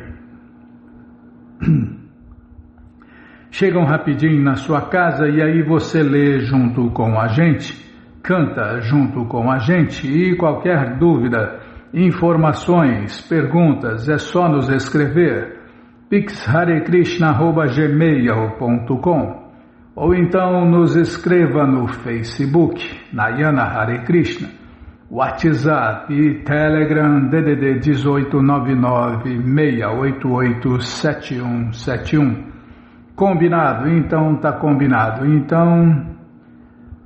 Chegam rapidinho na sua casa e aí você lê junto com a gente, canta junto com a gente e qualquer dúvida, informações, perguntas, é só nos escrever pixharekrishna@gmail.com ou então nos escreva no Facebook, Nayana Hare Krishna, WhatsApp e Telegram DDD 1899-688-7171. Combinado? Então tá combinado. Então,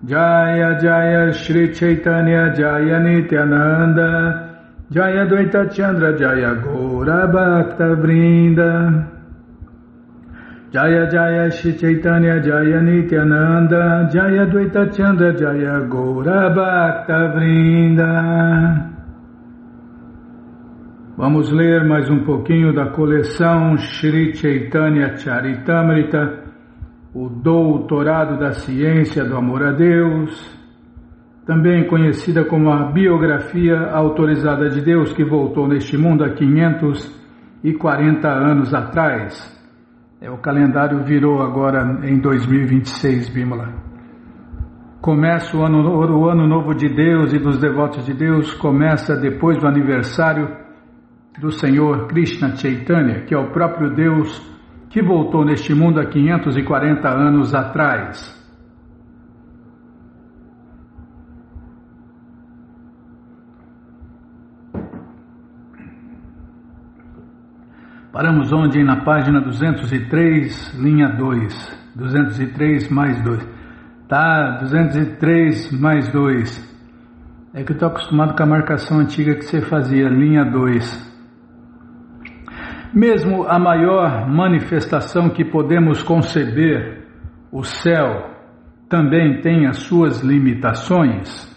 Jaya Jaya Shri Chaitanya Jaya Nityananda Jaya Dvaita Chandra Jaya Gaura Bhakta Vrinda Jaya Jaya Shri Chaitanya Jaya Nityananda Jaya Dvaita Chandra Jaya Gaura Bhakta Vrinda. Vamos ler mais um pouquinho da coleção Shri Chaitanya Charitamrita, o Doutorado da Ciência do Amor a Deus, também conhecida como a biografia autorizada de Deus que voltou neste mundo há 540 anos atrás. O calendário virou agora em 2026, Bimala. Começa o ano novo de Deus e dos devotos de Deus, começa depois do aniversário do Senhor Krishna Chaitanya, que é o próprio Deus que voltou neste mundo há 540 anos atrás. Paramos onde? Na página 203, linha 2. 203 mais 2. Tá, 203 mais 2. É que eu estou acostumado com a marcação antiga que você fazia, linha 2. Mesmo a maior manifestação que podemos conceber, o céu, também tem as suas limitações.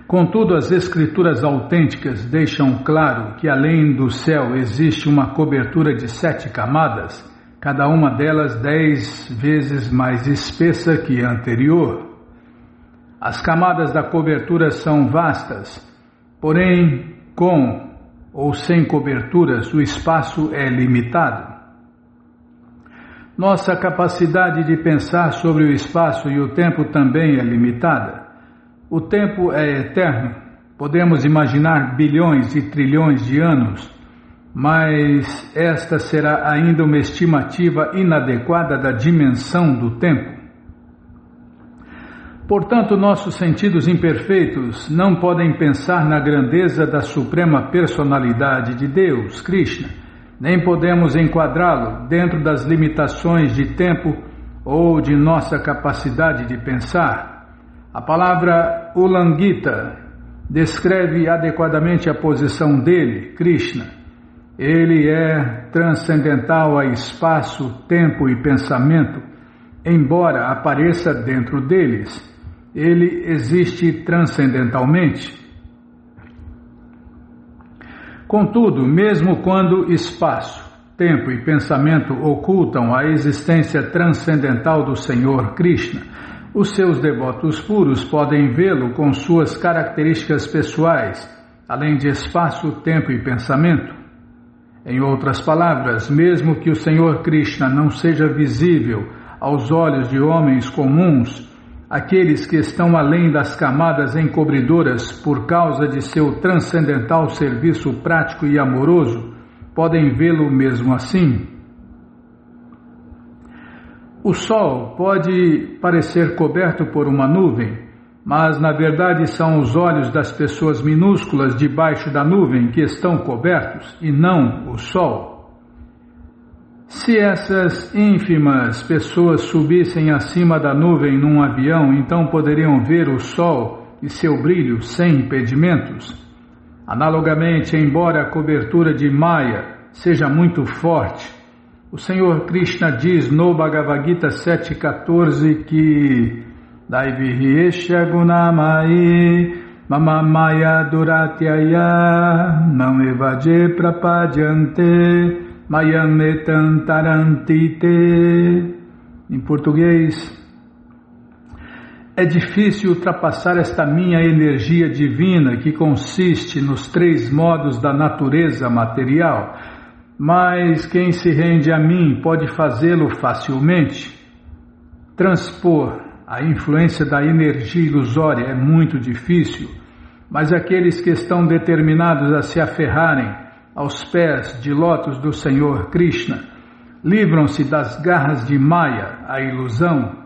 Contudo, as escrituras autênticas deixam claro que além do céu existe uma cobertura de 7 camadas, cada uma delas 10 vezes mais espessa que a anterior. As camadas da cobertura são vastas, porém, com ou sem coberturas, o espaço é limitado. Nossa capacidade de pensar sobre o espaço e o tempo também é limitada. O tempo é eterno, podemos imaginar bilhões e trilhões de anos, mas esta será ainda uma estimativa inadequada da dimensão do tempo. Portanto, nossos sentidos imperfeitos não podem pensar na grandeza da suprema personalidade de Deus, Krishna, nem podemos enquadrá-lo dentro das limitações de tempo ou de nossa capacidade de pensar. A palavra Ulangita descreve adequadamente a posição dele, Krishna. Ele é transcendental a espaço, tempo e pensamento, embora apareça dentro deles. Ele existe transcendentalmente. Contudo, mesmo quando espaço, tempo e pensamento ocultam a existência transcendental do Senhor Krishna, os seus devotos puros podem vê-lo com suas características pessoais, além de espaço, tempo e pensamento. Em outras palavras, mesmo que o Senhor Krishna não seja visível aos olhos de homens comuns, aqueles que estão além das camadas encobridoras por causa de seu transcendental serviço prático e amoroso, podem vê-lo mesmo assim. O sol pode parecer coberto por uma nuvem, mas na verdade são os olhos das pessoas minúsculas debaixo da nuvem que estão cobertos e não o sol. Se essas ínfimas pessoas subissem acima da nuvem num avião, então poderiam ver o sol e seu brilho sem impedimentos. Analogamente, embora a cobertura de Maya seja muito forte, o Senhor Krishna diz no Bhagavad Gita 7.14 que Daivihiyesha gunamai mama maya duratyaya não evaje prapadyante mayam netam tarantite. Em português, é difícil ultrapassar esta minha energia divina que consiste nos 3 modos da natureza material, mas quem se rende a mim pode fazê-lo facilmente. Transpor a influência da energia ilusória é muito difícil, mas aqueles que estão determinados a se aferrarem aos pés de lótus do Senhor Krishna livram-se das garras de Maya, a ilusão.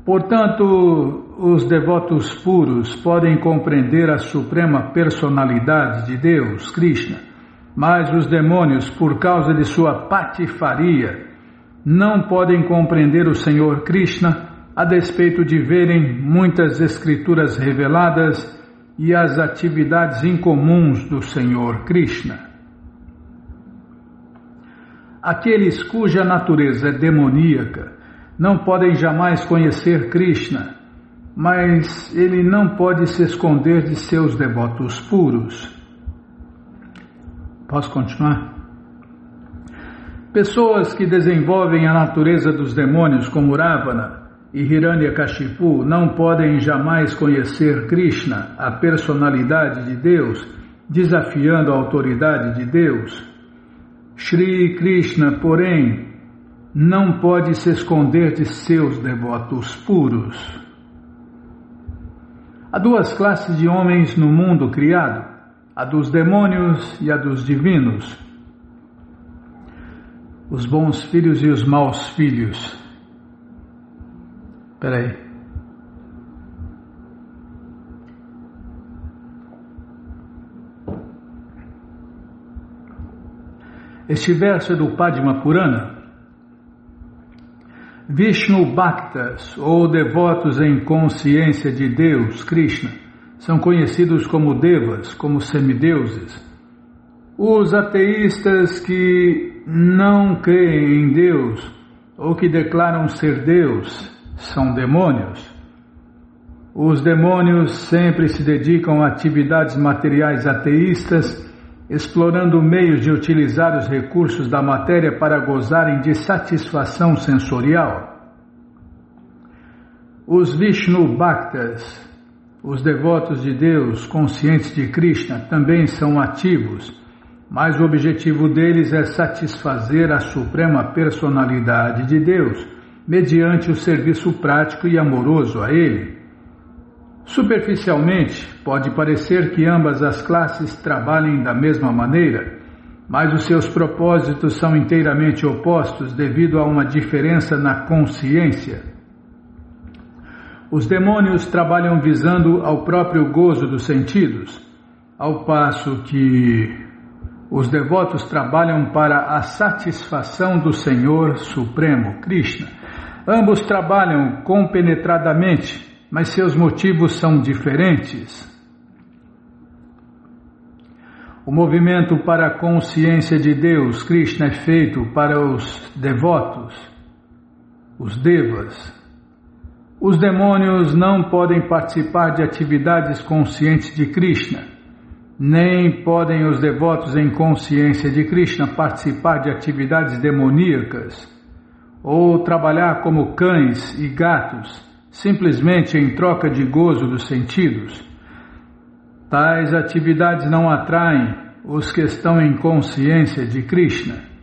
Portanto, os devotos puros podem compreender a suprema personalidade de Deus, Krishna, mas os demônios, por causa de sua patifaria, não podem compreender o Senhor Krishna, a despeito de verem muitas escrituras reveladas e as atividades incomuns do Senhor Krishna. Aqueles cuja natureza é demoníaca não podem jamais conhecer Krishna, mas ele não pode se esconder de seus devotos puros. Posso continuar? Pessoas que desenvolvem a natureza dos demônios como Ravana e Hiranyakashipu não podem jamais conhecer Krishna, a personalidade de Deus, desafiando a autoridade de Deus. Shri Krishna, porém, não pode se esconder de seus devotos puros. Há 2 classes de homens no mundo criado, a dos demônios e a dos divinos. Os bons filhos e os maus filhos. Espera aí. Este verso é do Padma Purana. Vishnu Bhaktas, ou devotos em consciência de Deus, Krishna, são conhecidos como devas, como semideuses. Os ateístas que não creem em Deus ou que declaram ser Deus são demônios. Os demônios sempre se dedicam a atividades materiais ateístas, explorando meios de utilizar os recursos da matéria para gozarem de satisfação sensorial. Os Vishnu Bhaktas, os devotos de Deus conscientes de Krishna, também são ativos, mas o objetivo deles é satisfazer a suprema personalidade de Deus, mediante o serviço prático e amoroso a Ele. Superficialmente, pode parecer que ambas as classes trabalhem da mesma maneira, mas os seus propósitos são inteiramente opostos devido a uma diferença na consciência. Os demônios trabalham visando ao próprio gozo dos sentidos, ao passo que os devotos trabalham para a satisfação do Senhor Supremo, Krishna. Ambos trabalham compenetradamente, mas seus motivos são diferentes. O movimento para a consciência de Deus, Krishna, é feito para os devotos, os devas. Os demônios não podem participar de atividades conscientes de Krishna, nem podem os devotos em consciência de Krishna participar de atividades demoníacas ou trabalhar como cães e gatos, simplesmente em troca de gozo dos sentidos. Tais atividades não atraem os que estão em consciência de Krishna.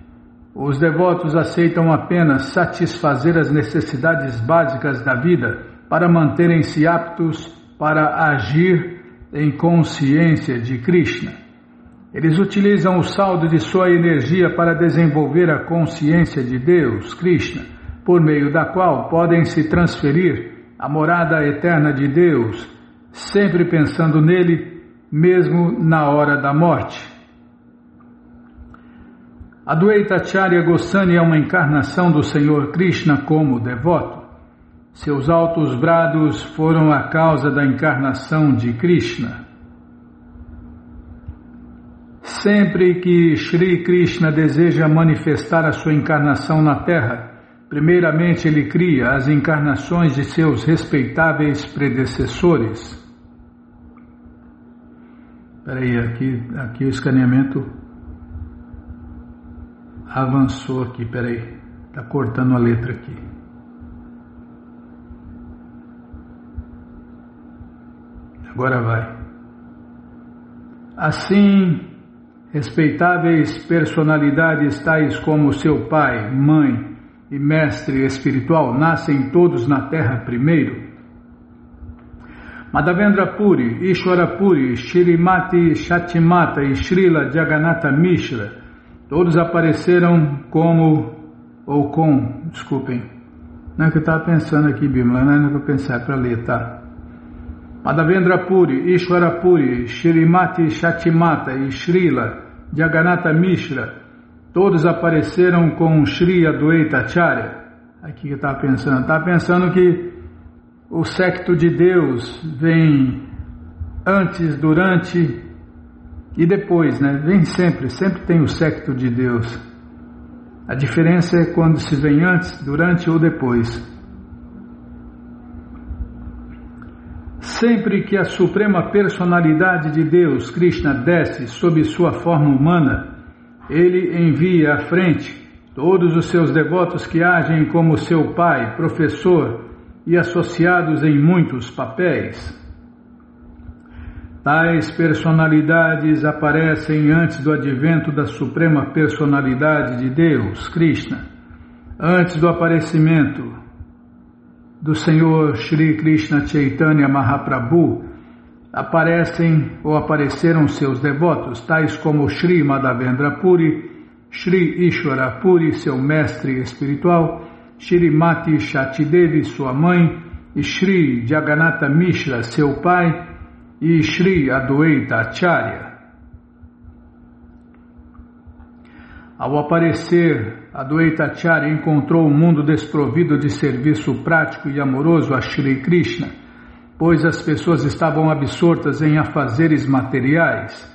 Os devotos aceitam apenas satisfazer as necessidades básicas da vida para manterem-se aptos para agir em consciência de Krishna. Eles utilizam o saldo de sua energia para desenvolver a consciência de Deus, Krishna, por meio da qual podem se transferir à morada eterna de Deus, sempre pensando nele, mesmo na hora da morte. Adwaita Acharya Goswami é uma encarnação do Senhor Krishna como devoto. Seus altos brados foram a causa da encarnação de Krishna. Sempre que Shri Krishna deseja manifestar a sua encarnação na Terra, primeiramente ele cria as encarnações de seus respeitáveis predecessores. Espera aí, aqui o escaneamento avançou aqui, espera aí, está cortando a letra aqui. Agora vai. Assim, respeitáveis personalidades tais como seu pai, mãe e mestre espiritual nascem todos na Terra primeiro. Madhavendra Puri, Ishwara Puri, Shrimati Shatimata e Srila Jagannatha Mishra, todos apareceram desculpem, não é que eu estava pensando aqui, Bimala, não é que eu pensei, para ler, tá? Madhavendra Puri, Ishwara Puri, Shrimati Shatimata e Srila Jagannatha Mishra, todos apareceram com Shri Adwaita Acharya. Aqui que eu estava pensando que o séquito de Deus vem antes, durante e depois, né? Vem sempre tem o séquito de Deus. A diferença é quando se vem antes, durante ou depois. Sempre que a suprema personalidade de Deus, Krishna, desce sob sua forma humana, ele envia à frente todos os seus devotos que agem como seu pai, professor e associados em muitos papéis. Tais personalidades aparecem antes do advento da suprema personalidade de Deus, Krishna, antes do aparecimento do Senhor Shri Krishna Chaitanya Mahaprabhu, apareceram seus devotos, tais como Shri Madhavendra Puri, Shri Ishwara Puri, seu mestre espiritual, Shrimati Shatidevi, sua mãe, e Shri Jagannatha Mishra, seu pai, e Shri Adwaita Acharya. Ao aparecer, Adwaita Acharya encontrou o mundo desprovido de serviço prático e amoroso a Shri Krishna, pois as pessoas estavam absortas em afazeres materiais.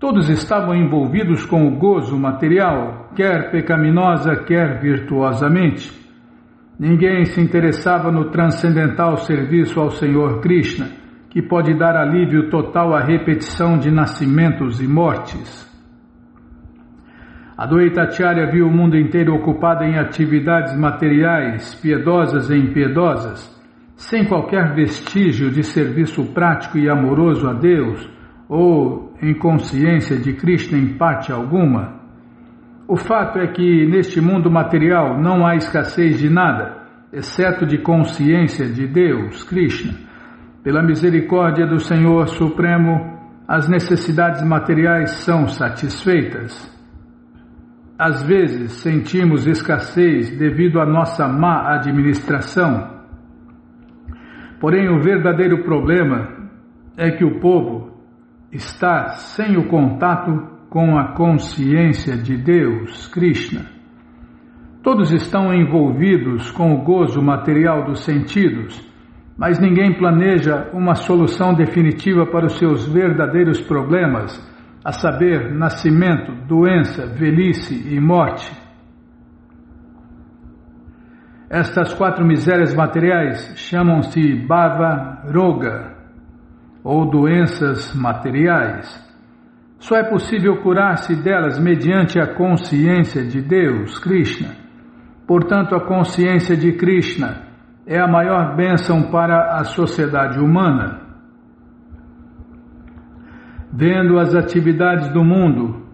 Todos estavam envolvidos com o gozo material, quer pecaminosa, quer virtuosamente. Ninguém se interessava no transcendental serviço ao Senhor Krishna, que pode dar alívio total à repetição de nascimentos e mortes. Adwaita Acharya viu o mundo inteiro ocupado em atividades materiais, piedosas e impiedosas, sem qualquer vestígio de serviço prático e amoroso a Deus, ou em consciência de Krishna em parte alguma. O fato é que neste mundo material não há escassez de nada, exceto de consciência de Deus, Krishna. Pela misericórdia do Senhor Supremo, as necessidades materiais são satisfeitas. Às vezes sentimos escassez devido à nossa má administração. Porém, o verdadeiro problema é que o povo está sem o contato com a consciência de Deus, Krishna. Todos estão envolvidos com o gozo material dos sentidos, mas ninguém planeja uma solução definitiva para os seus verdadeiros problemas, a saber, nascimento, doença, velhice e morte. Estas 4 misérias materiais chamam-se Bhava Roga, ou doenças materiais. Só é possível curar-se delas mediante a consciência de Deus, Krishna. Portanto, a consciência de Krishna é a maior bênção para a sociedade humana. Vendo as atividades do mundo,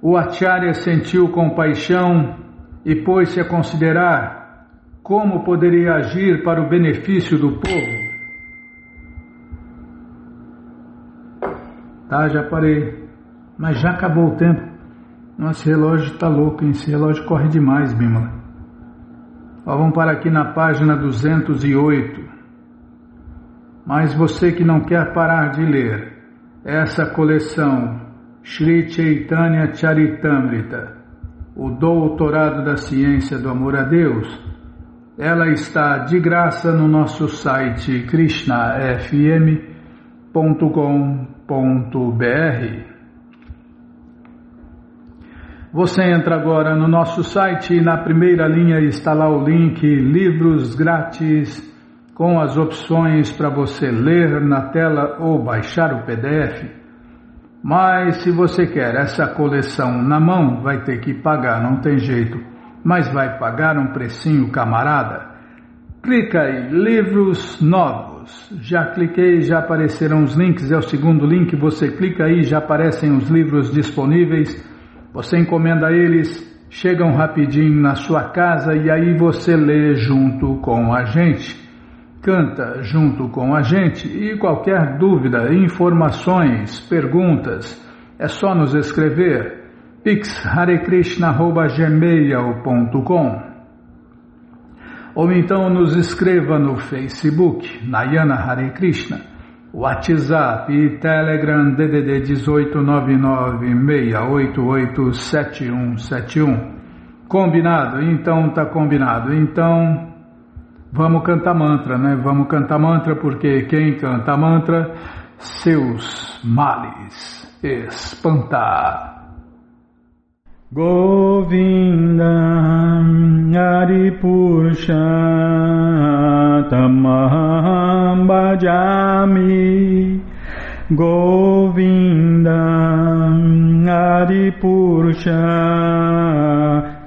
o Acharya sentiu compaixão e pôs-se a considerar como poderia agir para o benefício do povo. Tá, já parei. Mas já acabou o tempo. Nossa, esse relógio tá louco, hein? Esse relógio corre demais, Bímola. Ó, vamos parar aqui na página 208. Mas você que não quer parar de ler essa coleção Shri Chaitanya Charitamrita, o Doutorado da Ciência do Amor a Deus, ela está de graça no nosso site krishnafm.com.br. Você entra agora no nosso site e na primeira linha está lá o link Livros Grátis, com as opções para você ler na tela ou baixar o PDF. Mas se você quer essa coleção na mão, vai ter que pagar, não tem jeito. Mas vai pagar um precinho camarada. Clica aí, livros novos. Já cliquei, já apareceram os links, é o segundo link, você clica aí, já aparecem os livros disponíveis. Você encomenda eles, chegam rapidinho na sua casa e aí você lê junto com a gente, canta junto com a gente e qualquer dúvida, informações, perguntas, é só nos escrever pix@hare-krishna@gmail.com ou então nos escreva no Facebook, Nayana Hare Krishna, WhatsApp e Telegram DDD 1899-688-7171. Combinado? Então tá combinado. Então vamos cantar mantra, né? Vamos cantar mantra porque quem canta mantra, seus males espanta. Govinda Adipurusha Tamaham Bhajami. Govinda Adipurusha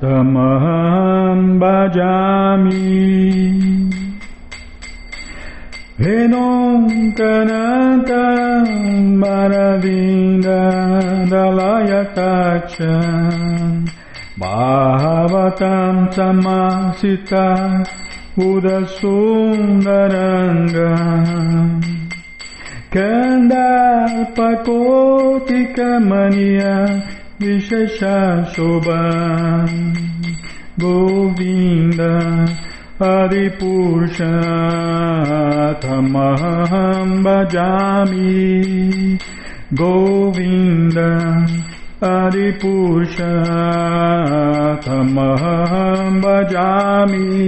Tamaham Bhajami. Venom Kananta Maravinda Dalayatacha Bhavatam Samasita Udasundaranga Kandalpakotika Mania Vishesha Shobha Govinda Adipurusha Tamaham Bhajami. Govinda Adipurusha Tamaham Bhajami.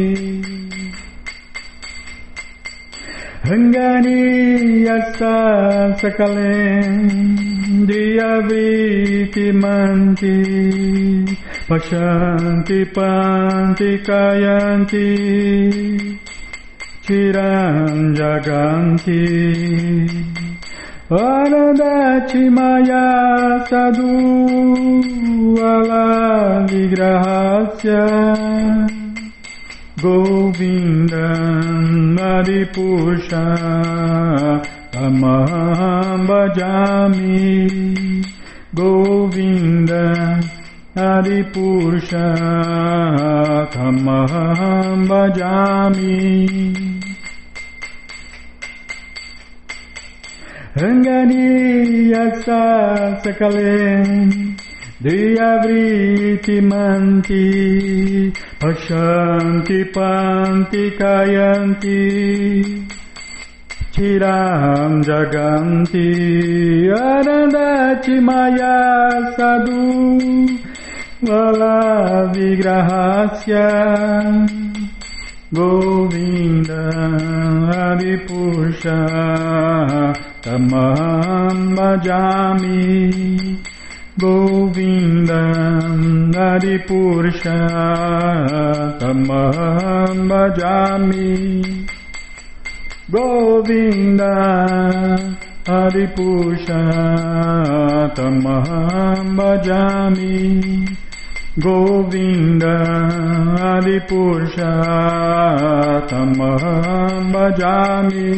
Rangani Yasa Sakalen Diyavriti Manti Pashanti Panti Kayanti Chiram Jaganti Anandati Maya Sadhu Ala Vigrahasya Govinda Adipurusha Tamaham Bhajami. Govinda Adipurusha Tamaham Bhajami. Rangani Yasa Sakalen Diyavriti Manti Pashanti Panti Kayanti Chiram Jaganti Anandati Maya Sadhu Vala Vigrahasya Govinda Adipurusha Tamaham Bhajami. Govinda Adipurusha Tamaham Bhajami. Govinda Adipurusha Tamaham Bhajami. Govinda Adipurusha Tamaham Bhajami.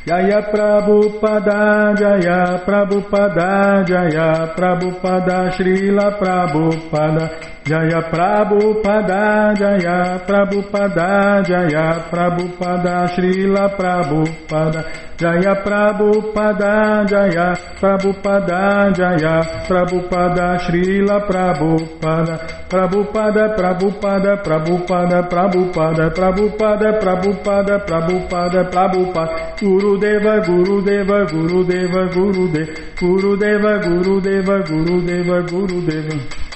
Jaya Prabhupada, Jaya Prabhupada, Jaya Prabhupada, Srila Prabhupada, Jaya Prabhupada, Jaya Prabhupada, Jaya Prabhupada, Srila Prabhupada, Jaya Prabhupada, Jaya Prabhupada, Jaya Prabhupada, Srila Prabhupada, Prabhupada, Prabhupada, Prabhupada, Prabhupada, Prabhupada, Prabhupada, Prabhupada, Prabhupada, Gurudeva, Gurudeva, Gurudeva, Gurudeva, Gurudeva, Gurudeva, Gurudeva, Gurudeva.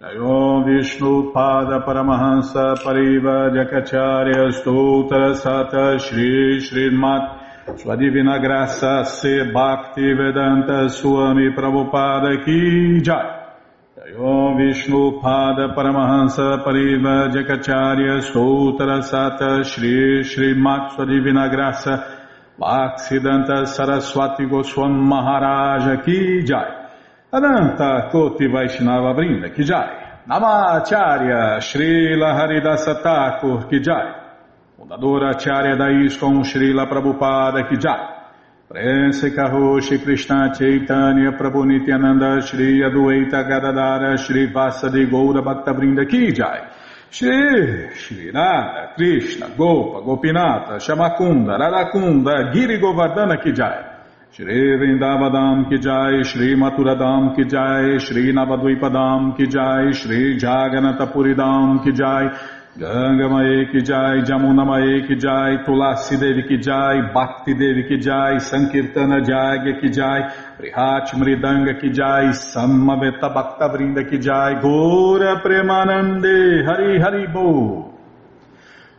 Om Vishnu Pada Paramahansa Pariva Jakacharya Stoutra Sata Shri Srimat Sua Divina Graça Se Bhakti Vedanta Swami Prabhupada Ki Jai. Om Vishnu Pada Paramahansa Pariva Jakacharya Stoutra Sata Shri Srimat Sua Divina Graça Bhaktivedanta Saraswati Goswami Maharaja Ki Jai. Ananta Koti Vaishnava Vrinda Ki Jai. Namacharya Srila Haridasa Thakur Ki Jai. Fundadora Acharya da ISKCON Srila Prabhupada Ki Jai. Prense Karoshi Krishna Chaitanya Prabhu Nityananda Shri Adwaita Gadadara Shri Vasadi Goura Bhaktavrinda Ki Jai. Shri Radha Krishna Gopa Gopinata Shamakunda Radakunda Giri Govardhana Ki Jai. Shri Vrindavadam Ki Jai, Shri Maturadam Ki Jai, Shri Navadvipadam Ki Jai, Shri Jaganatapuridam Ki Jai, Ganga Mae Ki Jai, Jamuna Mae Ki Jai, Tulasi Devi Ki Jai, Bhakti Devi Ki Jai, Sankirtana Jagya Ki Jai, Prihat Mridanga Ki Jai, Samaveta Bhakta Vrinda Ki Jai, Gora Premanande, Hari Hari Bo.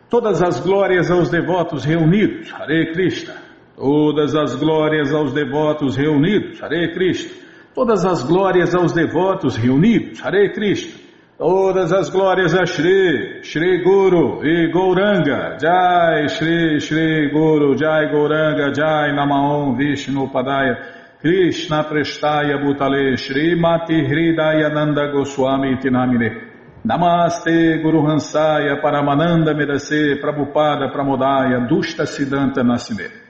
Todas as glórias aos devotos reunidos, Hare Krishna. Todas as glórias aos devotos reunidos, Hare Krishna. Todas as glórias aos devotos reunidos, Hare Krishna. Todas as glórias a Shri, Shri Guru e Gauranga, Jai Shri, Shri Guru, Jai Gauranga, Jai Namaon Vishnu Padaya, Krishna Prestaya Bhutale, Shri Mati Hridaya Nanda Goswami Tinamine. Namaste Guru Hansaya Paramananda Medase Prabhupada Pramodaya Dushta Siddhanta Nasime.